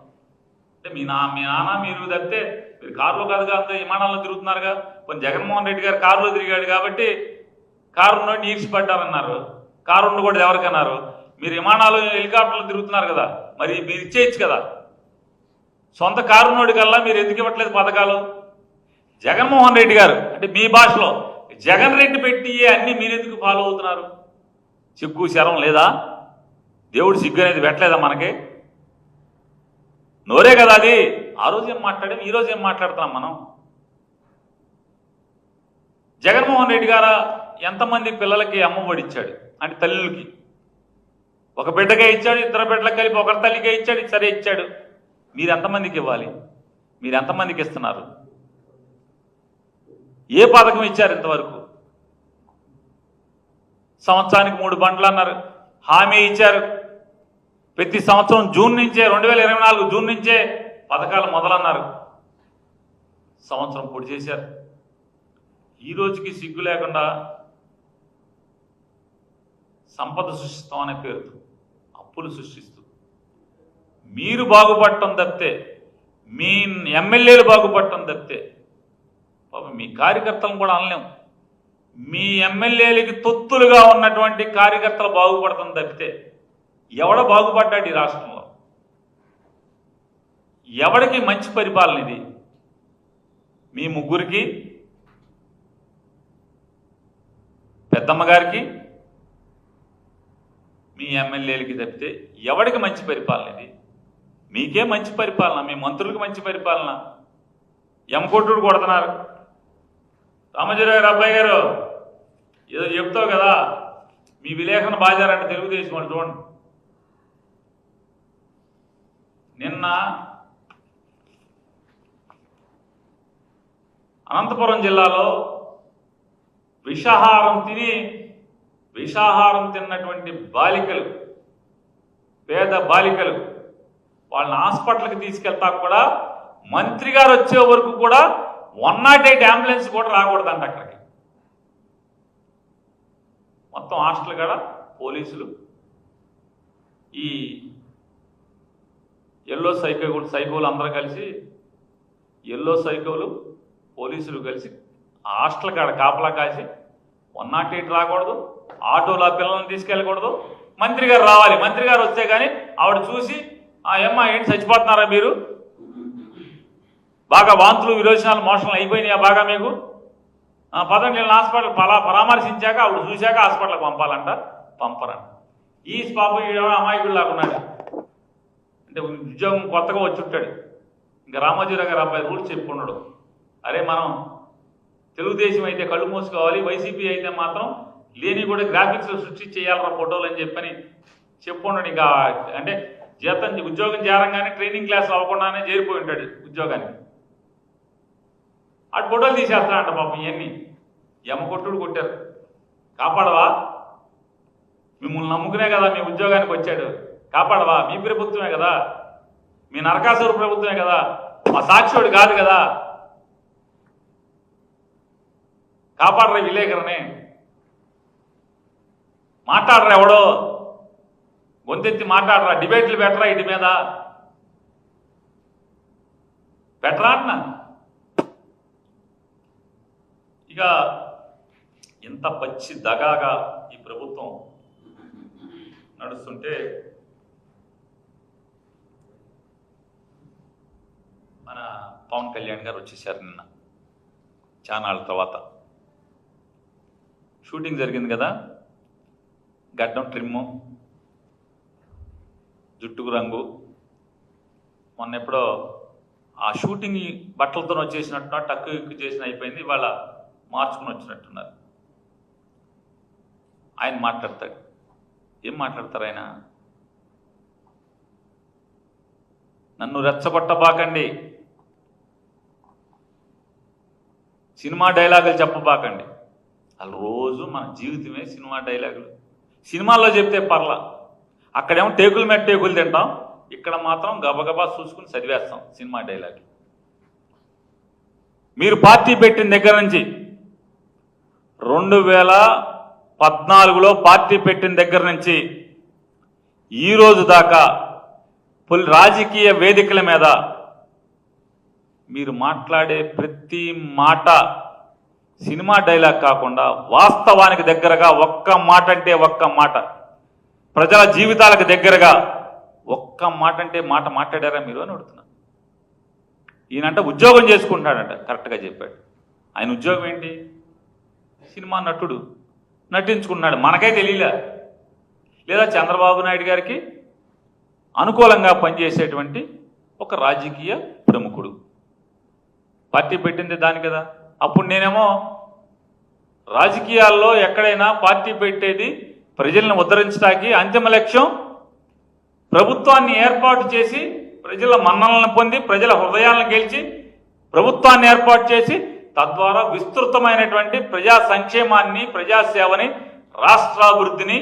అంటే మీ నాన్న మీరు తప్పితే మీరు కారులో కాదుగా, అంత విమానాల్లో తిరుగుతున్నారుగా. కొన్ని జగన్మోహన్ రెడ్డి గారు కారులో తిరిగాడు కాబట్టి కారులో ఈడ్చిపడ్డారన్నారు. కారు ఉండకూడదు ఎవరికన్నారు? మీరు విమానాలు హెలికాప్టర్లు తిరుగుతున్నారు కదా, మరి మీరు ఇచ్చేయచ్చు కదా. సొంత కారున్నోడి కల్లా మీరు ఎందుకు ఇవ్వట్లేదు పథకాలు? జగన్మోహన్ రెడ్డి గారు అంటే మీ భాషలో జగన్ రెడ్డి పెట్టి అన్ని మీరెందుకు ఫాలో అవుతున్నారు? సిగ్గు శరం లేదా? దేవుడు సిగ్గు అనేది పెట్టలేదా మనకి? నోరే కదా అది. ఆ రోజు ఏం మాట్లాడాం, ఈ రోజు ఏం మాట్లాడుతున్నాం మనం? జగన్మోహన్ రెడ్డి గారు ఎంతమంది పిల్లలకి అమ్మఒడి ఇచ్చాడు అంటే తల్లులకి? ఒక బిడ్డకే ఇచ్చాడు, 2 బిడ్డలకు కలిపి ఒకరి తల్లికే ఇచ్చాడు, సరే ఇచ్చాడు. మీరు ఎంతమందికి ఇవ్వాలి? మీరు ఎంతమందికి ఇస్తున్నారు? ఏ పథకం ఇచ్చారు ఇంతవరకు? సంవత్సరానికి 3 బండ్లు అన్నారు, హామీ ఇచ్చారు. ప్రతి సంవత్సరం జూన్ నుంచే 2024 జూన్ నుంచే పథకాలు మొదలన్నారు. సంవత్సరం పొడి చేశారు. ఈ రోజుకి సిగ్గు లేకుండా సంపద సృష్టిస్తాం అనే పేరుతో అప్పులు సృష్టిస్తూ మీరు బాగుపడటం తప్పితే, మీ ఎమ్మెల్యేలు బాగుపడటం తప్పితే, మీ కార్యకర్తలను కూడా అనలేం. మీ ఎమ్మెల్యేలకి తొత్తులుగా ఉన్నటువంటి కార్యకర్తలు బాగుపడటం తప్పితే ఎవడ బాగుపడ్డాడు ఈ రాష్ట్రంలో? ఎవడికి మంచి పరిపాలన ఇది? మీ ముగ్గురికి, పెద్దమ్మ గారికి, మీ ఎమ్మెల్యేలకి తప్పితే ఎవడికి మంచి పరిపాలన ఇది? మీకే మంచి పరిపాలన, మీ మంత్రులకు మంచి పరిపాలన. ఎమ్మకొట్టుడు కొడుతున్నారు. రామోజీరావు గారు అబ్బాయి గారు ఏదో చెప్తావు కదా, మీ విలేకరణ బాజారంటే తెలుగుదేశం వాళ్ళు చూడండి. నిన్న అనంతపురం జిల్లాలో విషాహారం తిన్నటువంటి బాలికలు, పేద బాలికలు, వాళ్ళని హాస్పిటల్కి తీసుకెళ్తా కూడా మంత్రి గారు వచ్చే వరకు కూడా 108 అంబులెన్స్ కూడా రాకూడదంట అక్కడికి. మొత్తం హాస్టల్ కాడ పోలీసులు, ఈ ఎల్లో సైకోలు అందరూ కలిసి, ఎల్లో సైకోలు పోలీసులు కలిసి హాస్టల్ కాడ కాపలా కాసి 108 రాకూడదు, ఆటోలో ఆ పిల్లల్ని తీసుకెళ్ళకూడదు, మంత్రి గారు రావాలి. మంత్రి గారు వస్తే కానీ ఆవిడ చూసి, ఏమ్మా ఏంటి చచ్చిపోతున్నారా మీరు, బాగా వాంతులు విరోచనాలు మోషన్లు అయిపోయినాయా బాగా మీకు, పదండి హాస్పిటల్ పరామర్శించాక ఆవిడ చూశాక హాస్పిటల్కి పంపాలంట. పంపరంట. ఈ పాప అమాయకుడు లాగున్నాడు. అంటే ఉద్యోగం కొత్తగా వచ్చి ఉంటాడు. ఇంకా రామోజీరావు గారు అబ్బాయి రూల్స్ చెప్పుకున్నాడు, అరే మనం తెలుగుదేశం అయితే కళ్ళు మూసుకోవాలి, వైసీపీ అయితే మాత్రం లేని కూడా గ్రాఫిక్స్లో సృష్టి చేయాలరా ఫోటోలు అని చెప్పని చెప్పుండడు ఇంకా. అంటే ఉద్యోగం చేరంగానే ట్రైనింగ్ క్లాస్ అవ్వకుండానే చేరిపోయి ఉంటాడు ఉద్యోగానికి. అటు ఫోటోలు తీసేస్తాడంట పాపం. ఇవన్నీ కొట్టుడు కొట్టారు. కాపాడవా? మిమ్మల్ని నమ్ముకునే కదా మీ ఉద్యోగానికి వచ్చాడు. కాపాడవా? మీ ప్రభుత్వమే కదా, మీ నరకాసుర ప్రభుత్వమే కదా, మా సాక్షివాడు కాదు కదా. కాపాడరా విలేకరని? మాట్లాడరా? ఎవడో గొంతెత్తి మాట్లాడరా? డిబేట్లు పెట్టరా? ఇటు మీద పెట్టరా అన్న. ఇక ఇంత పచ్చి దగాగా ఈ ప్రభుత్వం నడుస్తుంటే మన పవన్ కళ్యాణ్ గారు వచ్చేసారు నిన్న చానాళ్ళ తర్వాత. షూటింగ్ జరిగింది కదా, గడ్డం ట్రిమ్ము, జుట్టుకు రంగు. మొన్న ఎప్పుడో ఆ షూటింగ్ బట్టలతో వచ్చేసినట్టున్నా టక్కు ఎక్కువ చేసిన అయిపోయింది. ఇవాళ మార్చుకుని వచ్చినట్టున్నారు. ఆయన మాట్లాడతాడు. ఏం మాట్లాడతారు ఆయన? నన్ను రెచ్చగొట్టబాకండి, సినిమా డైలాగులు చెప్పబాకండి. వాళ్ళు రోజు మన జీవితమే సినిమా డైలాగులు. సినిమాల్లో చెప్తే పర్లా, అక్కడేమో టేకుల మీద టేకులు తింటాం, ఇక్కడ మాత్రం గబగబా చూసుకుని చదివేస్తాం సినిమా డైలాగులు. మీరు పార్టీ పెట్టిన దగ్గర నుంచి 2014లో పార్టీ పెట్టిన దగ్గర నుంచి ఈ రోజు దాకా రాజకీయ వేదికల మీద మీరు మాట్లాడే ప్రతి మాట సినిమా డైలాగ్ కాకుండా వాస్తవానికి దగ్గరగా ఒక్క మాట అంటే ఒక్క మాట, ప్రజల జీవితాలకు దగ్గరగా ఒక్క మాట అంటే మాట మాట్లాడారా మీరు అని అడుగుతున్నా. ఈయనంట ఉద్యోగం చేసుకుంటున్నాడంట. కరెక్ట్గా చెప్పాడు. ఆయన ఉద్యోగం ఏంటి? సినిమా నటుడు, నటించుకున్నాడు. మనకే తెలియలే. లేదా చంద్రబాబు నాయుడు గారికి అనుకూలంగా పనిచేసేటువంటి ఒక రాజకీయ ప్రముఖుడు. పార్టీ పెట్టింది దాని కదా. అప్పుడు నేనేమో రాజకీయాల్లో ఎక్కడైనా పార్టీ పెట్టేది ప్రజలను ఉద్ధరించడానికి, అంతిమ లక్ష్యం ప్రభుత్వాన్ని ఏర్పాటు చేసి ప్రజల మన్ననలను పొంది ప్రజల హృదయాలను గెలిచి ప్రభుత్వాన్ని ఏర్పాటు చేసి తద్వారా విస్తృతమైనటువంటి ప్రజా సంక్షేమాన్ని, ప్రజాసేవని, రాష్ట్రాభివృద్ధిని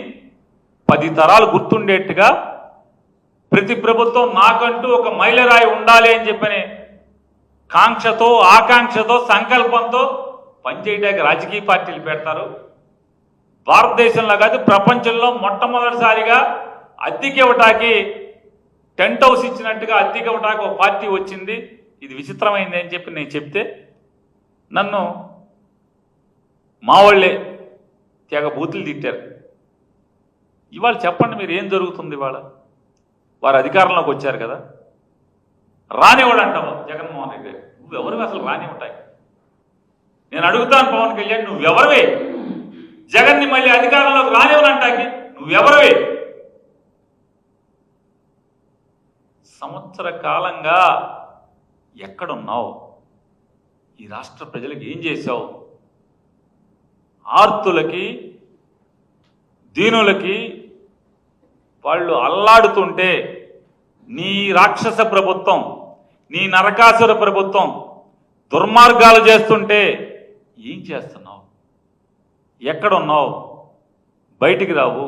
10 తరాలు గుర్తుండేట్టుగా ప్రతి ప్రభుత్వం నాకంటూ ఒక మైలురాయి ఉండాలి అని చెప్పని కాంక్షతో, ఆకాంక్షతో, సంకల్పంతో పనిచేయడానికి రాజకీయ పార్టీలు పెడతారు. భారతదేశంలో కాదు ప్రపంచంలో మొట్టమొదటిసారిగా అద్దెకి ఇవ్వటానికి టెంట్ హౌస్ ఇచ్చినట్టుగా అద్దెకి ఇవ్వటానికి ఒక పార్టీ వచ్చింది. ఇది విచిత్రమైంది అని చెప్పి నేను చెప్తే నన్ను మా వాళ్ళే తెగ బూతులు తిట్టారు. ఇవాళ చెప్పండి మీరు ఏం జరుగుతుంది? ఇవాళ వారు అధికారంలోకి వచ్చారు కదా, రానివ్వడు అంటావు జగన్మోహన్ రెడ్డి గారు. నువ్వెవరివి అసలు రానివ్వటాయి? నేను అడుగుతాను పవన్ కళ్యాణ్, నువ్వెవరివి జగన్ని మళ్ళీ అధికారంలోకి రానివ్వనంటాకి? నువ్వెవరివి? సంవత్సర కాలంగా ఎక్కడున్నావు? ఈ రాష్ట్ర ప్రజలకు ఏం చేశావు? ఆర్తులకి, దీనులకి వాళ్ళు అల్లాడుతుంటే నీ రాక్షస ప్రభుత్వం, నీ నరకాసుర ప్రభుత్వం దుర్మార్గాలు చేస్తుంటే ఏం చేస్తున్నావు? ఎక్కడున్నావు? బయటికి రావు.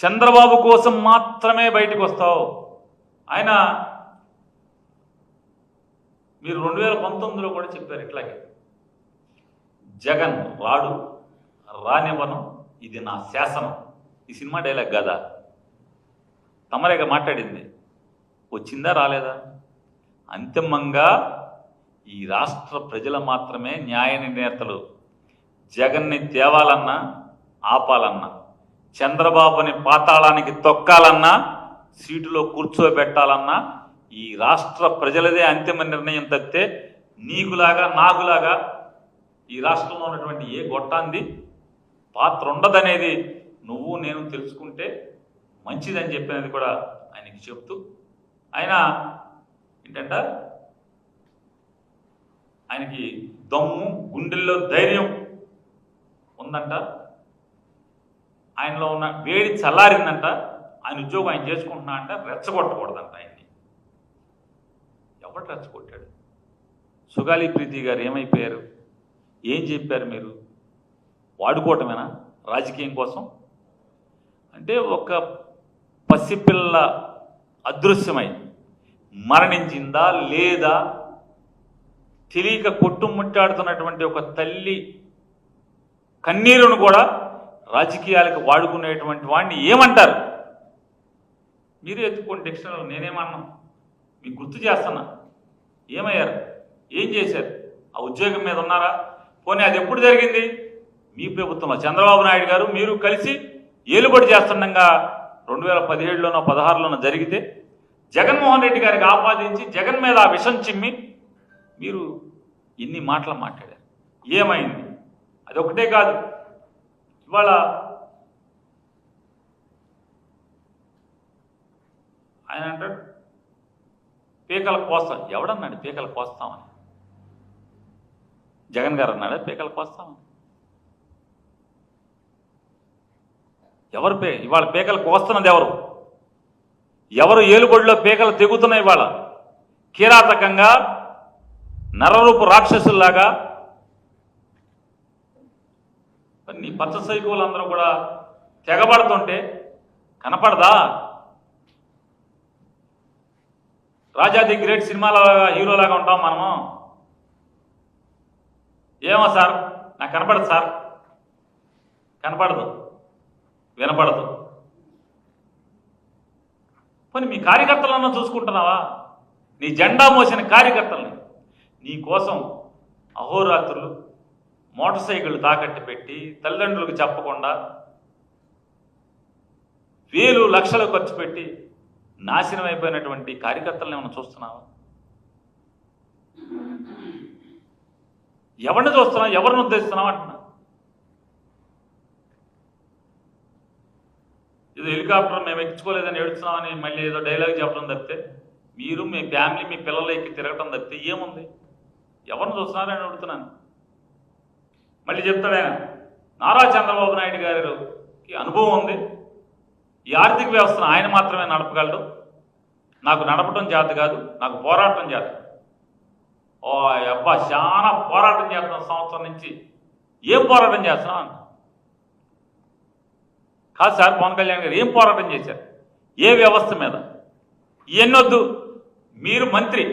చంద్రబాబు కోసం మాత్రమే బయటకు వస్తావు. ఆయన మీరు 2019లో కూడా చెప్పారు ఇట్లాగే, జగన్ రాడు, రానివ్వను, ఇది నా శాసనం. ఈ సినిమా డైలాగ్ కదా, తమరేగా మాట్లాడింది. వచ్చిందా రాలేదా? అంతిమంగా ఈ రాష్ట్ర ప్రజలు మాత్రమే న్యాయ నిర్ణేతలు. జగన్ని తేవాలన్నా, ఆపాలన్నా, చంద్రబాబుని పాతాళానికి తొక్కాలన్నా, సీటులో కూర్చోబెట్టాలన్నా ఈ రాష్ట్ర ప్రజలదే అంతిమ నిర్ణయం తప్పితే నీకులాగా నాకులాగా ఈ రాష్ట్రంలో ఉన్నటువంటి ఏ గొట్టాంది పాత్ర ఉండదనేది నువ్వు నేను తెలుసుకుంటే మంచిదని చెప్పినది కూడా ఆయనకి చెప్తూ, ఆయన ఏంటంట, ఆయనకి దమ్ము, గుండెల్లో ధైర్యం ఉందంట, ఆయనలో ఉన్న వేడి చల్లారిందంట. ఆయన ఉద్యోగం ఆయన చేసుకుంటున్నా అంటే రెచ్చగొట్టకూడదంట ఆయన్ని. ఎవరు రెచ్చగొట్టాడు? సుగాలి ప్రీతి గారు ఏమైపోయారు? ఏం చెప్పారు మీరు? వాడుకోవటమేనా రాజకీయం కోసం? అంటే ఒక పసిపిల్ల అదృశ్యమై మరణించిందా లేదా తెలియక కొట్టుముట్టాడుతున్నటువంటి ఒక తల్లి కన్నీరును కూడా రాజకీయాలకు వాడుకునేటువంటి వాడిని ఏమంటారు? మీరు ఎత్తుకోండి డిక్షనరీలో, నేనేమన్నా మీకు గుర్తు చేస్తున్నా. ఏమయ్యారు? ఏం చేశారు? ఆ ఉద్యోగం మీద ఉన్నారా? పోనీ అది ఎప్పుడు జరిగింది? మీ ప్రభుత్వంలో చంద్రబాబు నాయుడు గారు మీరు కలిసి ఏలుబడి చేస్తుండగా 2017లోనో 16లోనో జరిగితే జగన్మోహన్ రెడ్డి గారికి ఆపాదించి జగన్ మీద ఆ విషం చిమ్మి మీరు ఇన్ని మాటలు మాట్లాడారు. ఏమైంది? అదొకటే కాదు, ఇవాళ ఆయన అంటాడు పీకల కోస్తాం. ఎవడన్నాడు పీకల కోస్తామని? జగన్ గారు అన్నాడా పీకల కోస్తామని? ఎవరు ఇవాళ పీకలు కోస్తున్నది ఎవరు? ఎవరు ఏలుబడిలో పీకలు తెగుతున్నాయి? ఇవాళ కిరాతకంగా నరరూపు రాక్షసుల్లాగా నీ పచ్చ సైకోలందరూ కూడా తెగబడుతుంటే కనపడదా? రాజా ది గ్రేట్ సినిమాలో హీరోలాగా ఉంటాం మనము. ఏమో సార్ నాకు కనపడదు సార్, కనపడదు, వినపడదు. పోనీ మీ కార్యకర్తలన్నా చూసుకుంటున్నావా? నీ జెండా మోసిన కార్యకర్తల్ని నీ కోసం అహోరాత్రులు మోటార్ సైకిళ్ళు తాకట్టు పెట్టి తల్లిదండ్రులకు చెప్పకుండా వేలు లక్షలు ఖర్చు పెట్టి నాశనం అయిపోయినటువంటి కార్యకర్తలను ఏమైనా చూస్తున్నావా? ఎవరిని చూస్తున్నావు? ఎవరిని ఉద్దేశిస్తున్నావు అంటున్నా. ఏదో హెలికాప్టర్ మేము ఎక్కించుకోలేదని ఏడుస్తున్నామని మళ్ళీ ఏదో డైలాగ్ చెప్పడం తప్పితే, మీరు మీ ఫ్యామిలీ మీ పిల్లలు ఎక్కి తిరగటం తప్పితే ఏముంది? ఎవరిని చూస్తున్నారని అడుగుతున్నాను. మళ్ళీ చెప్తాడు ఆయన, నారా చంద్రబాబు నాయుడు గారికి అనుభవం ఉంది, ఈ ఆర్థిక వ్యవస్థను ఆయన మాత్రమే నడపగలడు, నాకు నడపటం చేత కాదు, నాకు పోరాటం చేత. ఓ అబ్బా చాలా పోరాటం చేస్తున్నాం సంవత్సరం నుంచి. ఏం పోరాటం చేస్తున్నాం? కాదు సార్, పవన్ కళ్యాణ్ గారు ఏం పోరాటం చేశారు? ఏ వ్యవస్థ మీద? ఎన్నొద్దు, మీరు మంత్రి,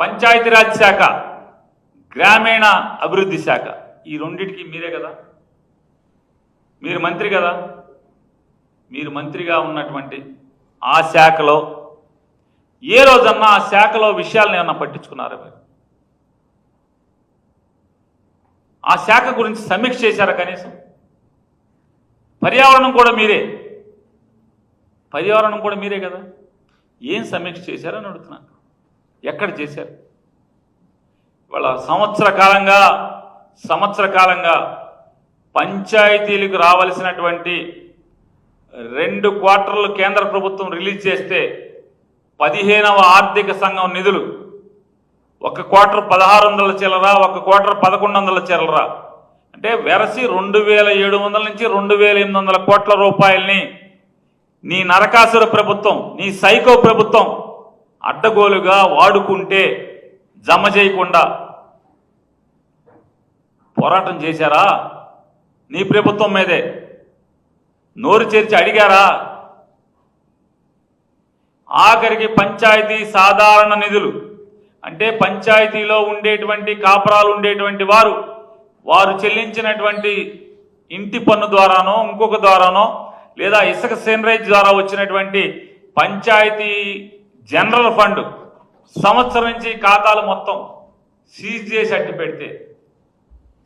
పంచాయతీరాజ్ శాఖ, గ్రామీణ అభివృద్ధి శాఖ, ఈ రెండింటికి మీరే కదా, మీరు మంత్రి కదా. మీరు మంత్రిగా ఉన్నటువంటి ఆ శాఖలో ఏ రోజన్నా ఆ శాఖలో విషయాలను ఏమన్నా పట్టించుకున్నారా మీరు? ఆ శాఖ గురించి సమీక్ష చేశారా కనీసం? పర్యావరణం కూడా మీరే, పర్యావరణం కూడా మీరే కదా. ఏం సమీక్ష చేశారని అడుగుతున్నాను. ఎక్కడ చేశారు? ఇవాళ సంవత్సర కాలంగా పంచాయతీలకు రావాల్సినటువంటి 2 క్వార్టర్లు కేంద్ర ప్రభుత్వం రిలీజ్ చేస్తే 15వ ఆర్థిక సంఘం నిధులు 1 క్వార్టర్ 1600 చిల్లర, 1 క్వార్టర్ 1100 చిల్లర, అంటే వెరసి 2700 నుంచి 2800 కోట్ల రూపాయల్ని నీ నరకాసుర ప్రభుత్వం, నీ సైకో ప్రభుత్వం అడ్డగోలుగా వాడుకుంటే జమ చేయకుండా పోరాటం చేశారా? నీ ప్రభుత్వం మీదే నోరు చేర్చి అడిగారా? ఆఖరికి పంచాయతీ సాధారణ నిధులు అంటే పంచాయతీలో ఉండేటువంటి కాపురాలు ఉండేటువంటి వారు చెల్లించినటువంటి ఇంటి పన్ను ద్వారానో ఇంకొక ద్వారానో లేదా ఇసుక సేనరేజ్ ద్వారా వచ్చినటువంటి పంచాయతీ జనరల్ ఫండ్ సంవత్సరం నుంచి ఖాతాలు మొత్తం సీజ్ చేసి అట్టి పెడితే,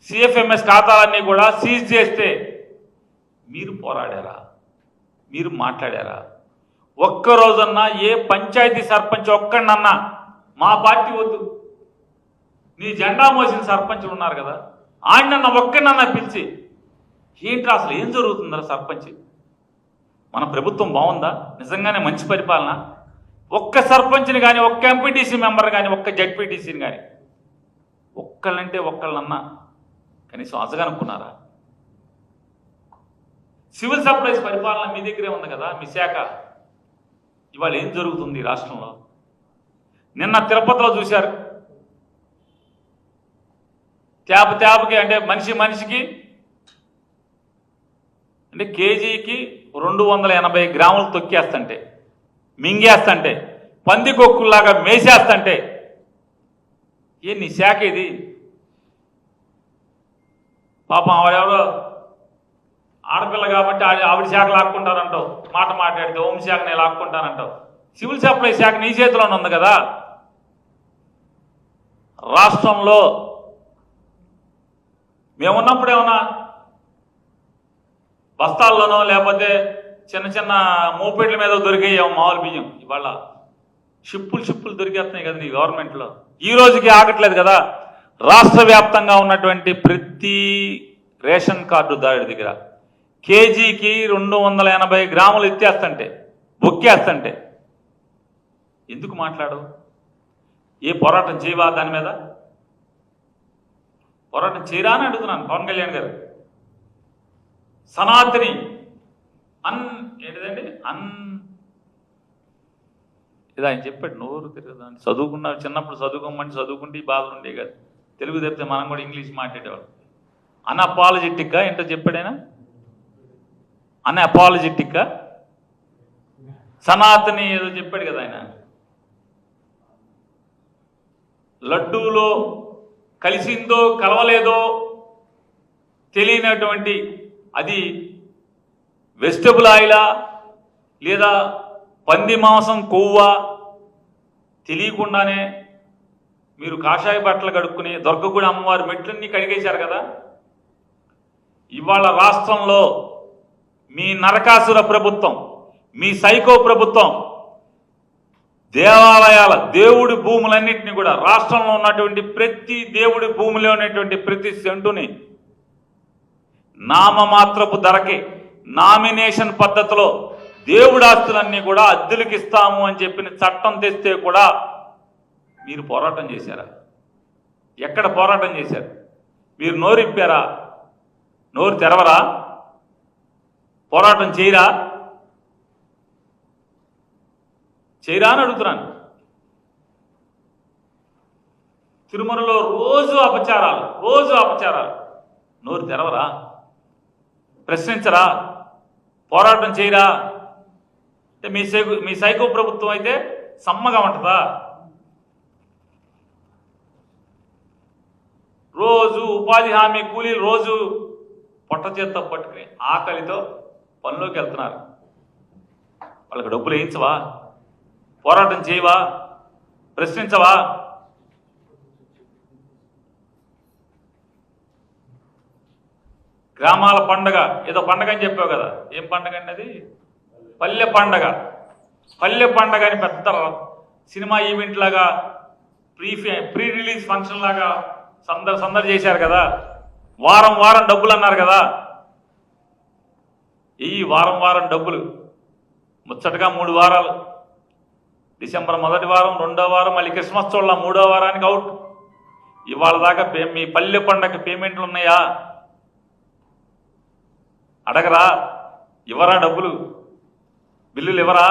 సిఎఫ్ఎంఎస్ ఖాతాలన్నీ కూడా సీజ్ చేస్తే మీరు పోరాడారా? మీరు మాట్లాడారా? ఒక్కరోజన్నా ఏ పంచాయతీ సర్పంచ్ ఒక్కడన్నా మా పార్టీ వద్దు, నీ జెండా మోసిన సర్పంచులు ఉన్నారు కదా, ఆయనన్నా ఒక్కడన్నా పిలిచి ఏంట్రా అసలు ఏం జరుగుతుందా సర్పంచ్, మన ప్రభుత్వం బాగుందా, నిజంగానే మంచి పరిపాలన, ఒక్క సర్పంచ్ని కానీ ఒక్క ఎంపీటీసీ మెంబర్ కానీ ఒక్క జడ్పీటీసీని కానీ ఒక్కళ్ళంటే ఒక్కళ్ళన్నా కనీసం అసగనుకున్నారా? సివిల్ సప్లైస్ పరిపాలన మీ దగ్గరే ఉంది కదా, మీ శాఖ. ఇవాళ ఏం జరుగుతుంది రాష్ట్రంలో? నిన్న తిరుపతిలో చూశారు, ట్యాబ్కి అంటే మనిషికి అంటే కేజీకి 280 గ్రాములు తొక్కేస్తంటే, మింగేస్తంటే, పందికొక్కుల్లాగా మేసేస్తంటే ఏ నీ శాఖ ఇది? పాపం ఆవిడెవరో ఆడపిల్ల కాబట్టి ఆవిడ శాఖ లాక్కుంటానంటావు, మాట్లాడితే హోంశాఖ నేను లాక్కుంటానంటావు. సివిల్ సప్లై శాఖ నీ చేతిలోనే ఉంది కదా. రాష్ట్రంలో మేమున్నప్పుడు ఏమన్నా బస్తాల్లోనో లేకపోతే చిన్న చిన్న మోపెడ్ల మీద దొరికేయేమో మామూలు బియ్యం. ఇవాళ షిప్పులు దొరికేస్తున్నాయి కదా నీ గవర్నమెంట్లో. ఈ రోజుకి ఆగట్లేదు కదా. రాష్ట్ర వ్యాప్తంగా ఉన్నటువంటి ప్రతి రేషన్ కార్డుదారుడి దగ్గర కేజీకి 280 గ్రాములు ఎత్తేస్తంటే, బొక్కేస్తంటే ఎందుకు మాట్లాడవు? ఏ పోరాటం చేయవా? దాని మీద పోరాటం చేయరా అని అడుగుతున్నాను పవన్ కళ్యాణ్ గారు. సనాతని ఏంటిదండి ఇది ఆయన చెప్పాడు, నోరు తిరగదాన్ని. చదువుకున్నా, చిన్నప్పుడు చదువుకుంటే ఈ బాధలు ఉండే కదా. తెలుగు చెప్తే మనం కూడా ఇంగ్లీష్ మాట్లాడేవాడు. అన్అపాలజెటిక్గా ఏంటో చెప్పాడైనా, అన్అపాలజెటిక్గా సనాతని ఏదో చెప్పాడు కదా ఆయన. లడ్డూలో కలిసిందో కలవలేదో తెలియనటువంటి అది వెజిటబుల్ ఆయిలా లేదా పంది మాంసం కొవ్వా తెలియకుండానే మీరు కాషాయ బట్టలు కడుక్కుని దుర్గగుడి అమ్మవారి మెట్లన్నీ కడిగేశారు కదా. ఇవాళ రాష్ట్రంలో మీ నరకాసుర ప్రభుత్వం, మీ సైకో ప్రభుత్వం దేవాలయాల దేవుడి భూములన్నింటినీ కూడా, రాష్ట్రంలో ఉన్నటువంటి ప్రతి దేవుడి భూమిలో ఉన్నటువంటి ప్రతి సెంటుని నామమాత్రపు ధరకి నామినేషన్ పద్ధతిలో దేవుడి ఆస్తులన్నీ కూడా అద్దెలకు ఇస్తాము అని చెప్పిన చట్టం తెస్తే కూడా మీరు పోరాటం చేశారా? ఎక్కడ పోరాటం చేశారు? మీరు నోరు ఇప్పారా? నోరు తెరవరా? పోరాటం చేయరా అని అడుగుతున్నాను. తిరుమలలో రోజు అపచారాలు. నోరు తెరవరా? ప్రశ్నించరా? పోరాటం చేయరా? అంటే మీ సైకో ప్రభుత్వం అయితే సమ్మగా ఉంటుందా? రోజు ఉపాధి హామీ కూలీలు రోజు పొట్ట చేత్తో పట్టుకుని ఆకలితో పనిలోకి వెళ్తున్నారు. వాళ్ళకి డబ్బులు వేయించవా? పోరాటం చేయవా? ప్రశ్నించవా? గ్రామాల పండగ ఏదో పండగ అని చెప్పావు కదా, ఏం పండగ అండి అది? పల్లె పండగ అని పెద్ద సినిమా ఈవెంట్ లాగా ప్రీ రిలీజ్ ఫంక్షన్ లాగా సందడి చేశారు కదా. వారం డబ్బులు అన్నారు కదా. ఈ వారం డబ్బులు ముచ్చటగా 3 వారాలు, డిసెంబర్ 1వ వారం, 2వ వారం, మళ్ళీ క్రిస్మస్ చూడాల 3వ వారానికి అవుట్. ఇవాళ దాకా మీ పల్లె పండగ పేమెంట్లు ఉన్నాయా? అడగరా? ఇవ్వరా? డబ్బులు బిల్లులు ఇవ్వరా?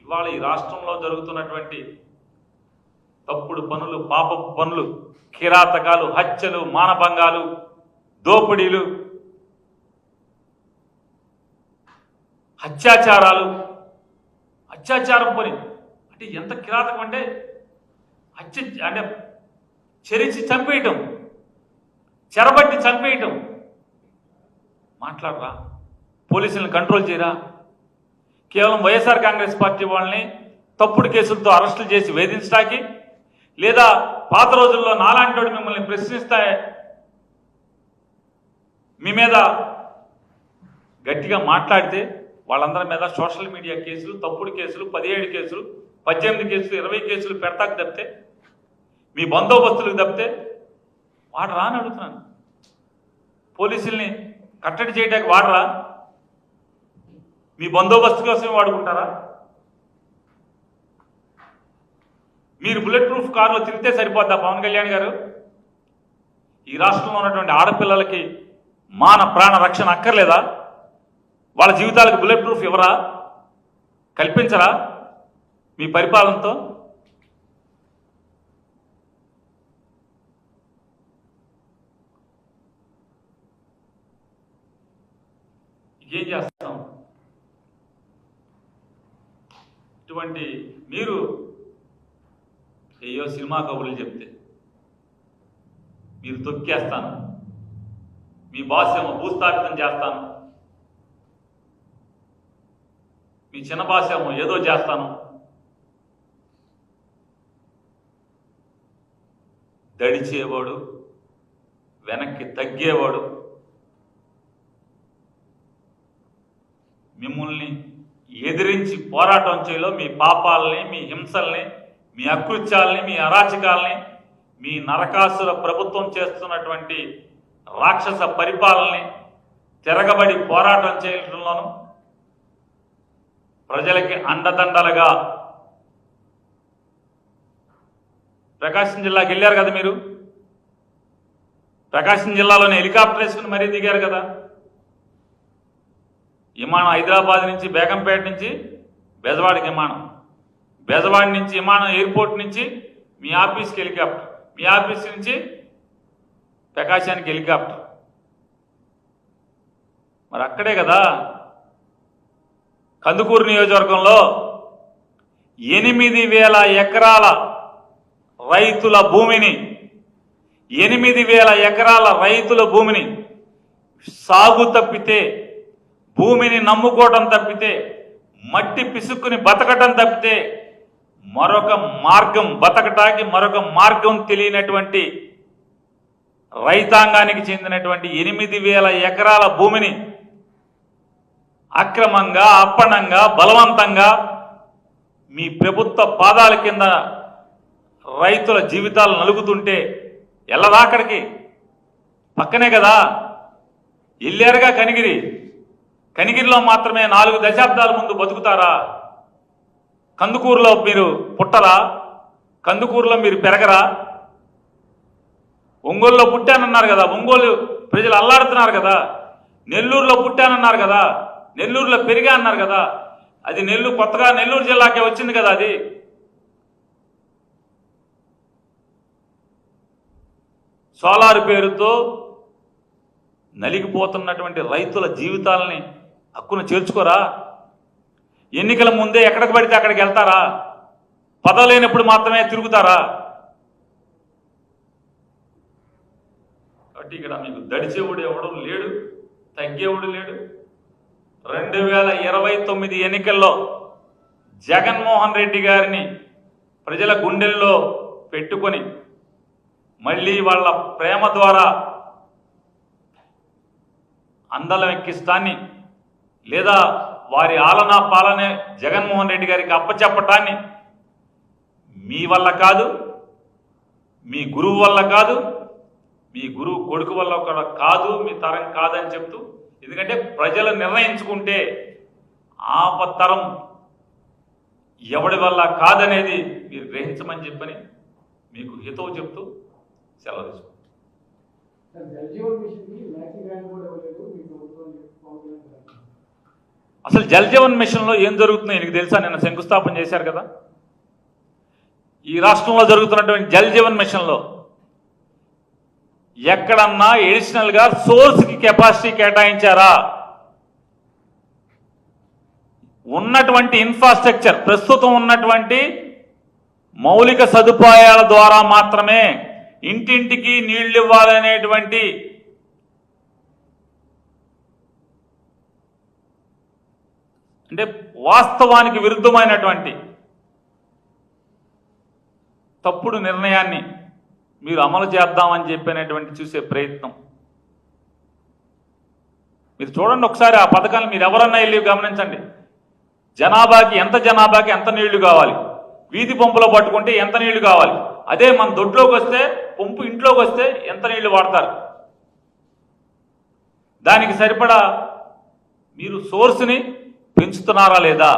ఇవాళ ఈ రాష్ట్రంలో జరుగుతున్నటువంటి తప్పుడు పనులు, పాపపు పనులు, కిరాతకాలు, హత్యలు, మానభంగాలు, దోపిడీలు, అత్యాచారం పని అంటే ఎంత కిరాతకం అంటే అంటే చెరిచి చంపేయటం, చెరబట్టి చంపేయటం. మాట్లాడరా? పోలీసులను కంట్రోల్ చేయరా? కేవలం వైఎస్ఆర్ కాంగ్రెస్ పార్టీ వాళ్ళని తప్పుడు కేసులతో అరెస్టులు చేసి వేధించడానికి, లేదా పాత రోజుల్లో నాలాంటి మిమ్మల్ని ప్రశ్నిస్తే మీ మీద గట్టిగా మాట్లాడితే వాళ్ళందరి మీద సోషల్ మీడియా కేసులు, తప్పుడు కేసులు, 17 కేసులు, 18 కేసులు, 20 కేసులు పెడతాకు తప్పితే, మీ బందోబస్తులకు తప్పితే వాడరా అని అడుగుతున్నాను. పోలీసుల్ని కట్టడి చేయడానికి వాడరా? మీ బందోబస్తు కోసమే వాడుకుంటారా? మీరు బుల్లెట్ ప్రూఫ్ కారులో తిరిగితే సరిపోద్దా పవన్ కళ్యాణ్ గారు? ఈ రాష్ట్రంలో ఉన్నటువంటి ఆడపిల్లలకి మాన ప్రాణ రక్షణ అక్కర్లేదా? వాళ్ళ జీవితాలకు బుల్లెట్ ప్రూఫ్ ఇవ్వరా? కల్పించరా మీ పరిపాలనతో? ఏం చేస్తాం? ఇటువంటి మీరు అయ్యో సినిమా కబుర్లు చెప్తే మీరు తొక్కేస్తాను, మీ బాస్ ఏమో భూస్థాపితం చేస్తాను, మీ చిన్న బాస్ ఏమో ఏదో చేస్తాను, దడిచేవాడు వెనక్కి తగ్గేవాడు మిమ్మల్ని ఎదిరించి పోరాటం చేయలో మీ పాపాలని, మీ హింసల్ని, మీ అకృత్యాలని, మీ అరాచకాలని, మీ నరకాసుర ప్రభుత్వం చేస్తున్నటువంటి రాక్షస పరిపాలనని తిరగబడి పోరాటం చేయడంలోనూ ప్రజలకి అండదండలుగా ప్రకాశం జిల్లాకి వెళ్ళారు కదా మీరు. ప్రకాశం జిల్లాలోని హెలికాప్టర్ వేసుకుని మరీ దిగారు కదా. విమానం హైదరాబాద్ నుంచి బేగంపేట నుంచి బెజవాడకి విమానం, బెజవాడ నుంచి విమానం ఎయిర్పోర్ట్ నుంచి మీ ఆఫీస్కి హెలికాప్టర్, మీ ఆఫీస్ నుంచి ప్రకాశానికి హెలికాప్టర్. మరి అక్కడే కదా కందుకూరు నియోజకవర్గంలో 8,000 ఎకరాల రైతుల భూమిని 8,000 ఎకరాల రైతుల భూమిని సాగు తప్పితే, భూమిని నమ్ముకోవడం తప్పితే, మట్టి పిసుక్కుని బతకటం తప్పితే మరొక మార్గం, బతకటానికి మరొక మార్గం తెలియనటువంటి రైతాంగానికి చెందినటువంటి 8,000 ఎకరాల భూమిని అక్రమంగా, అప్పనంగా, బలవంతంగా మీ ప్రభుత్వ పాదాల కింద రైతుల జీవితాలు నలుగుతుంటే ఎల్లదా అక్కడికి? పక్కనే కదా వెళ్ళారుగా కనిగిరి. కనిగిరిలో మాత్రమే 4 దశాబ్దాల ముందు బతుకుతారా? కందుకూరులో మీరు పుట్టరా? కందుకూరులో మీరు పెరగరా? ఒంగోలులో పుట్టానన్నారు కదా, ఒంగోలు ప్రజలు అల్లాడుతున్నారు కదా. నెల్లూరులో పుట్టానన్నారు కదా, నెల్లూరులో పెరిగా అన్నారు కదా. అది కొత్తగా నెల్లూరు జిల్లాకే వచ్చింది కదా. అది సోలార్ పేరుతో నలిగిపోతున్నటువంటి రైతుల జీవితాలని హక్కును చేర్చుకోరా? ఎన్నికల ముందే ఎక్కడికి పడితే అక్కడికి వెళ్తారా? పదవి లేనప్పుడు మాత్రమే తిరుగుతారా? కాబట్టి ఇక్కడ మీకు దడిచేవుడు ఎవడు లేడు, తగ్గేవుడు లేడు. 2029 ఎన్నికల్లో జగన్మోహన్ రెడ్డి గారిని ప్రజల గుండెల్లో పెట్టుకొని మళ్ళీ వాళ్ళ ప్రేమ ద్వారా అందలం ఎక్కిస్తాన్ని, లేదా వారి ఆలనా పాలనే జగన్మోహన్ రెడ్డి గారికి అప్పచెప్పటాన్ని మీ వల్ల కాదు, మీ గురువు వల్ల కాదు, మీ గురువు కొడుకు వల్ల కూడా కాదు, మీ తరం కాదని చెప్తూ, ఎందుకంటే ప్రజలు నిర్ణయించుకుంటే ఆపత్తరం ఎవడి వల్ల కాదనేది మీరు గ్రహించమని చెప్పని మీకు హితవు చెప్తూ సెలవు తీసుకుంటాం. అసలు జల్ జీవన్ మిషన్లో ఏం జరుగుతుందో నీకు తెలుసా? నిన్న శంకుస్థాపన చేశారు కదా. ఈ రాష్ట్రంలో జరుగుతున్నటువంటి జల్ జీవన్ మిషన్లో ఎక్కడన్నా ఎడిషనల్గా సోర్స్కి కెపాసిటీ కేటాయించారా? ఉన్నటువంటి ఇన్ఫ్రాస్ట్రక్చర్, ప్రస్తుతం ఉన్నటువంటి మౌలిక సదుపాయాల ద్వారా మాత్రమే ఇంటింటికి నీళ్లు ఇవ్వాలనేటువంటి అంటే వాస్తవానికి విరుద్ధమైనటువంటి తప్పుడు నిర్ణయాన్ని మీరు అమలు చేద్దామని చెప్పినటువంటి చూసే ప్రయత్నం మీరు చూడండి ఒకసారి. ఆ పథకాలు మీరు ఎవరన్నా వెళ్ళి గమనించండి. ఎంత జనాభాకి ఎంత నీళ్లు కావాలి, వీధి పంపులో పట్టుకుంటే ఎంత నీళ్లు కావాలి, అదే మన దొడ్లోకి వస్తే, పంపు ఇంట్లోకి వస్తే ఎంత నీళ్లు వాడతారు. దానికి సరిపడా మీరు సోర్స్ని పెంచుతున్నారా లేదా?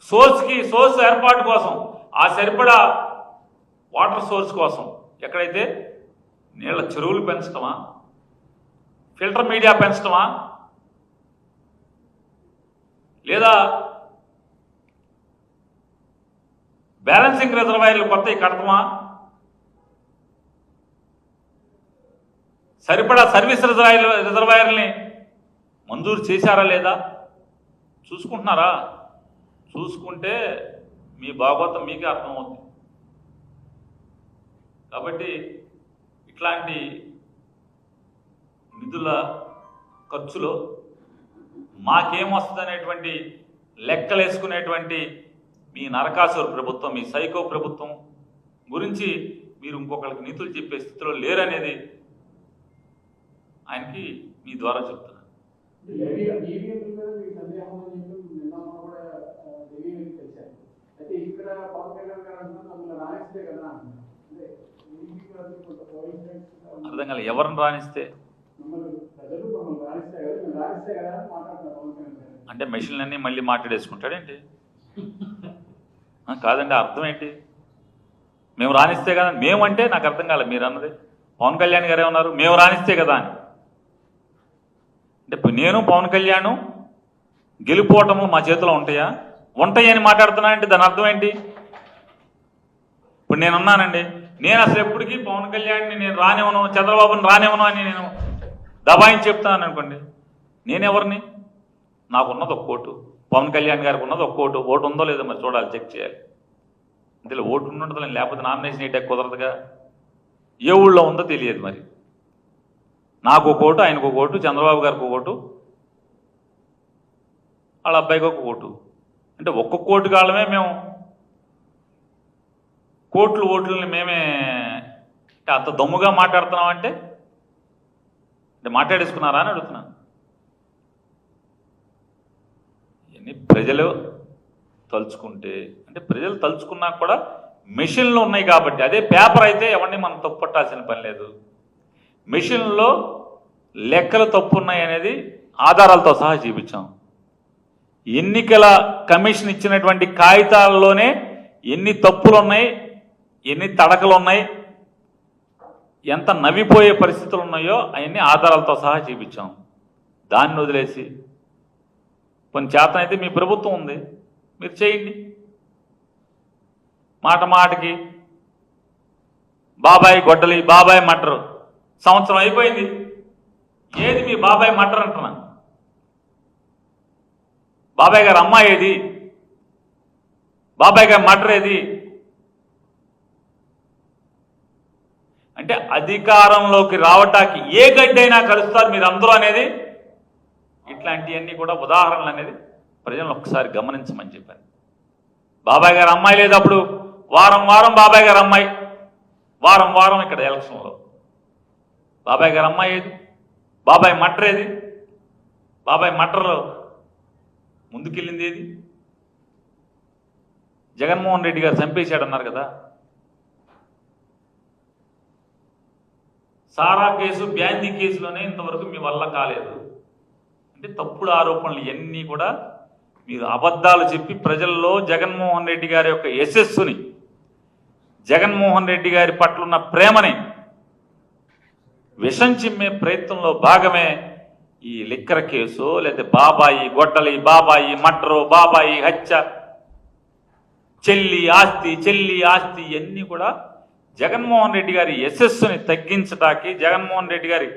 సోర్స్ ఏర్పాటు కోసం ఆ సరిపడా వాటర్ సోర్స్ కోసం ఎక్కడైతే నీళ్ళ చెరువులు పెంచడమా, ఫిల్టర్ మీడియా పెంచడమా, లేదా బ్యాలెన్సింగ్ రిజర్వాయర్లు కొత్తవి కడతామా, సరిపడా సర్వీస్ రిజర్వాయర్ని మంజూరు చేశారా లేదా చూసుకుంటున్నారా? చూసుకుంటే మీ భాగవతం మీకే అర్థమవుతుంది. కాబట్టి ఇట్లాంటి నిధుల ఖర్చులో మాకేమొస్తుంది అనేటువంటి లెక్కలేసుకునేటువంటి మీ నరకాసుర ప్రభుత్వం, మీ సైకో ప్రభుత్వం గురించి మీరు ఇంకొకరికి నీతులు చెప్పే స్థితిలో లేరనేది ఆయనకి మీ ద్వారా చెప్తున్నారు. అర్థం కాదు, ఎవరిని రాణిస్తే అంటే మెషిన్లన్నీ మళ్ళీ మాట్లాడేసుకుంటాడేంటి? కాదండి, అర్థం ఏంటి? మేము రాణిస్తే కదా, మేమంటే నాకు అర్థం కాలే. మీరు అన్నది పవన్ కళ్యాణ్ గారే ఉన్నారు, మేము రాణిస్తే కదా అని. అంటే నేను పవన్ కళ్యాణ్ గెలిపోవటము మా చేతిలో ఉంటాయా? ఉంటాయని మాట్లాడుతున్నా అంటే దాని అర్థం ఏంటి? ఇప్పుడు నేను అన్నానండి, నేను అసలు ఎప్పటికీ పవన్ కళ్యాణ్ని నేను రానివ్వను, చంద్రబాబుని రానివ్వను అని నేను దబాయించి చెప్తాను అనుకోండి, నేనెవరిని? నాకున్నది ఒక ఓటు, పవన్ కళ్యాణ్ గారికి ఉన్నది ఒక ఓటు. ఓటు ఉందో లేదో మరి చూడాలి, చెక్ చేయాలి. ఇందులో ఓటు ఉండదు, లేకపోతే నామినేషన్ వేయటం కుదరదుగా. ఏ ఊళ్ళో ఉందో తెలియదు. మరి నాకు ఒక ఓటు, ఆయనకు ఒక ఓటు, చంద్రబాబు గారికి ఒక ఓటు, వాళ్ళ అబ్బాయికి ఒక ఓటు. అంటే ఒక్కొక్క ఓటు కాలమే మేము కోట్లు ఓట్లని మేమే అంత దమ్ముగా మాట్లాడుతున్నామంటే మాట్లాడేసుకున్నారా అని అడుగుతున్నాను. ఇవన్నీ ప్రజలు తలుచుకుంటే, అంటే ప్రజలు తలుచుకున్నా కూడా మెషిన్లు ఉన్నాయి కాబట్టి. అదే పేపర్ అయితే ఎవరిని మనం తప్పుపట్టాల్సిన పని లేదు. మెషిన్లో లెక్కలు తప్పున్నాయి అనేది ఆధారాలతో సహా చూపించాం. ఎన్నికల కమిషన్ ఇచ్చినటువంటి కాగితాల్లోనే ఎన్ని తప్పులు ఉన్నాయి, ఎన్ని తడకలు ఉన్నాయి, ఎంత నవ్విపోయే పరిస్థితులు ఉన్నాయో అవన్నీ ఆధారాలతో సహా చూపించాం. దాన్ని వదిలేసి కొన్ని చేతనైతే మీ ప్రభుత్వం ఉంది, మీరు చేయండి. మాట మాటకి బాబాయ్ గొడ్డలి, బాబాయ్ మటరు. సంవత్సరం అయిపోయింది, ఏది మీ బాబాయ్ మటర్ అంటున్నా? బాబాయ్ గారు అమ్మాయి ఏది? బాబాయ్ గారి మటర్ ఏది? అంటే అధికారంలోకి రావటానికి ఏ గడ్డైనా కలుస్తారు మీరు అందరూ అనేది, ఇట్లాంటివన్నీ కూడా ఉదాహరణలు అనేది ప్రజలను ఒక్కసారి గమనించమని చెప్పాను. బాబాయ్ గారు అమ్మాయి లేదు, అప్పుడు వారం వారం బాబాయ్ గారు అమ్మాయి, వారం వారం ఇక్కడ ఎలక్షన్లో బాబాయ్ గారు అమ్మాయి ఏది? బాబాయ్ మటర్ ఏది? బాబాయ్ మటర్లో ముందుకెళ్ళింది ఏది? జగన్మోహన్ రెడ్డి గారు చంపేశాడన్నారు కదా. సారా కేసు, బ్యాందీ కేసులోనే ఇంతవరకు మీ వల్ల కాలేదు. అంటే తప్పుడు ఆరోపణలు ఇవన్నీ కూడా మీరు అబద్ధాలు చెప్పి ప్రజల్లో జగన్మోహన్ రెడ్డి గారి యొక్క యశస్సుని, జగన్మోహన్ రెడ్డి గారి పట్ల ఉన్న ప్రేమని విషం చిమ్మే ప్రయత్నంలో భాగమే ఈ లిక్కర్ కేసు, లేదా బాబాయి గొడ్డలి, బాబాయి మటరు, బాబాయి హత్య, చెల్లి ఆస్తి ఇవన్నీ కూడా జగన్మోహన్ రెడ్డి గారి యశస్సుని తగ్గించటానికి, జగన్మోహన్ రెడ్డి గారి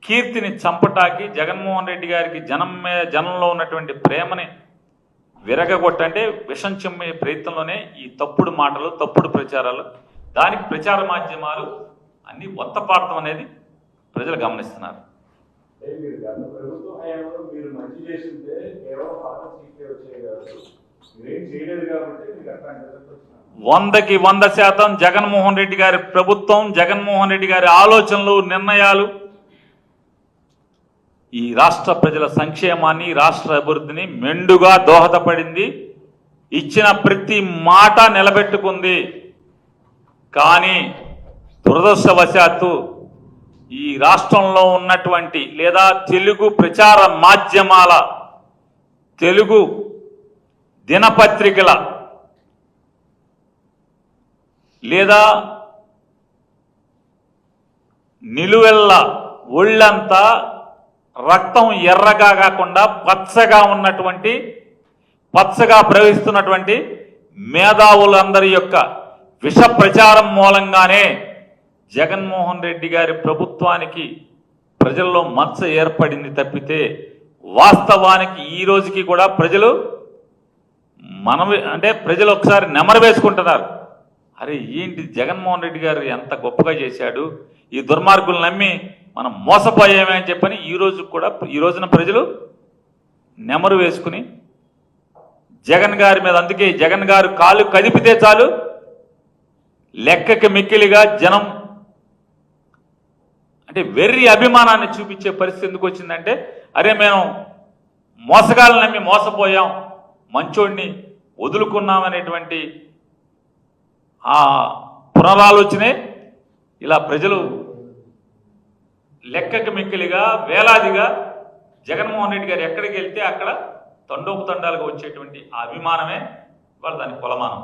కీర్తిని చంపటానికి, జగన్మోహన్ రెడ్డి గారికి జనంలో ఉన్నటువంటి ప్రేమని విరగగొట్టంటే విషం చిమ్మే ప్రయత్నంలోనే ఈ తప్పుడు మాటలు, తప్పుడు ప్రచారాలు, దానికి ప్రచార మాధ్యమాలు అన్ని ఒత్తపాడటం అనేది ప్రజలు గమనిస్తున్నారు. వందకి 100% జగన్మోహన్ రెడ్డి గారి ప్రభుత్వం, జగన్మోహన్ రెడ్డి గారి ఆలోచనలు, నిర్ణయాలు ఈ రాష్ట్ర ప్రజల సంక్షేమాన్ని, రాష్ట్ర అభివృద్ధిని మెండుగా దోహదపడింది. ఇచ్చిన ప్రతి మాట నిలబెట్టుకుంది. కానీ దురదృష్టవశాత్తు ఈ రాష్ట్రంలో ఉన్నటువంటి లేదా తెలుగు ప్రచార మాధ్యమాల, తెలుగు దినపత్రికల లేదా నిలువెల్ల ఒళ్ళంతా రక్తం ఎర్రగా కాకుండా పచ్చగా ఉన్నటువంటి, పచ్చగా ప్రవహిస్తున్నటువంటి మేధావులందరి యొక్క విష ప్రచారం మూలంగానే జగన్మోహన్ రెడ్డి గారి ప్రభుత్వానికి ప్రజల్లో మచ్చ ఏర్పడింది తప్పితే వాస్తవానికి ఈ రోజుకి కూడా ప్రజలు ప్రజలు ఒకసారి నెమరు వేసుకుంటున్నారు. అరే ఏంటి జగన్మోహన్ రెడ్డి గారు ఎంత గొప్పగా చేశాడు, ఈ దుర్మార్గులు నమ్మి మనం మోసపోయామే అని చెప్పని ఈ రోజున ప్రజలు నెమరు వేసుకుని జగన్ గారి మీద, అందుకే జగన్ గారు కాళ్ళు కదిపితే చాలు లెక్కకి మిక్కిలిగా జనం వెర్రి అభిమానాన్ని చూపించే పరిస్థితి ఎందుకు వచ్చిందంటే, అరే మేము మోసగాళ్ళని నమ్మి మోసపోయాం, మంచోడిని వదులుకున్నామనేటువంటి ఆ పునరాలోచనే ఇలా ప్రజలు లెక్కకి మిక్కిలిగా వేలాదిగా జగన్మోహన్ రెడ్డి గారు ఎక్కడికి వెళ్తే అక్కడ తండోపు తండాలుగా వచ్చేటువంటి ఆ అభిమానమే వాళ్ళు దాని కొలమానం.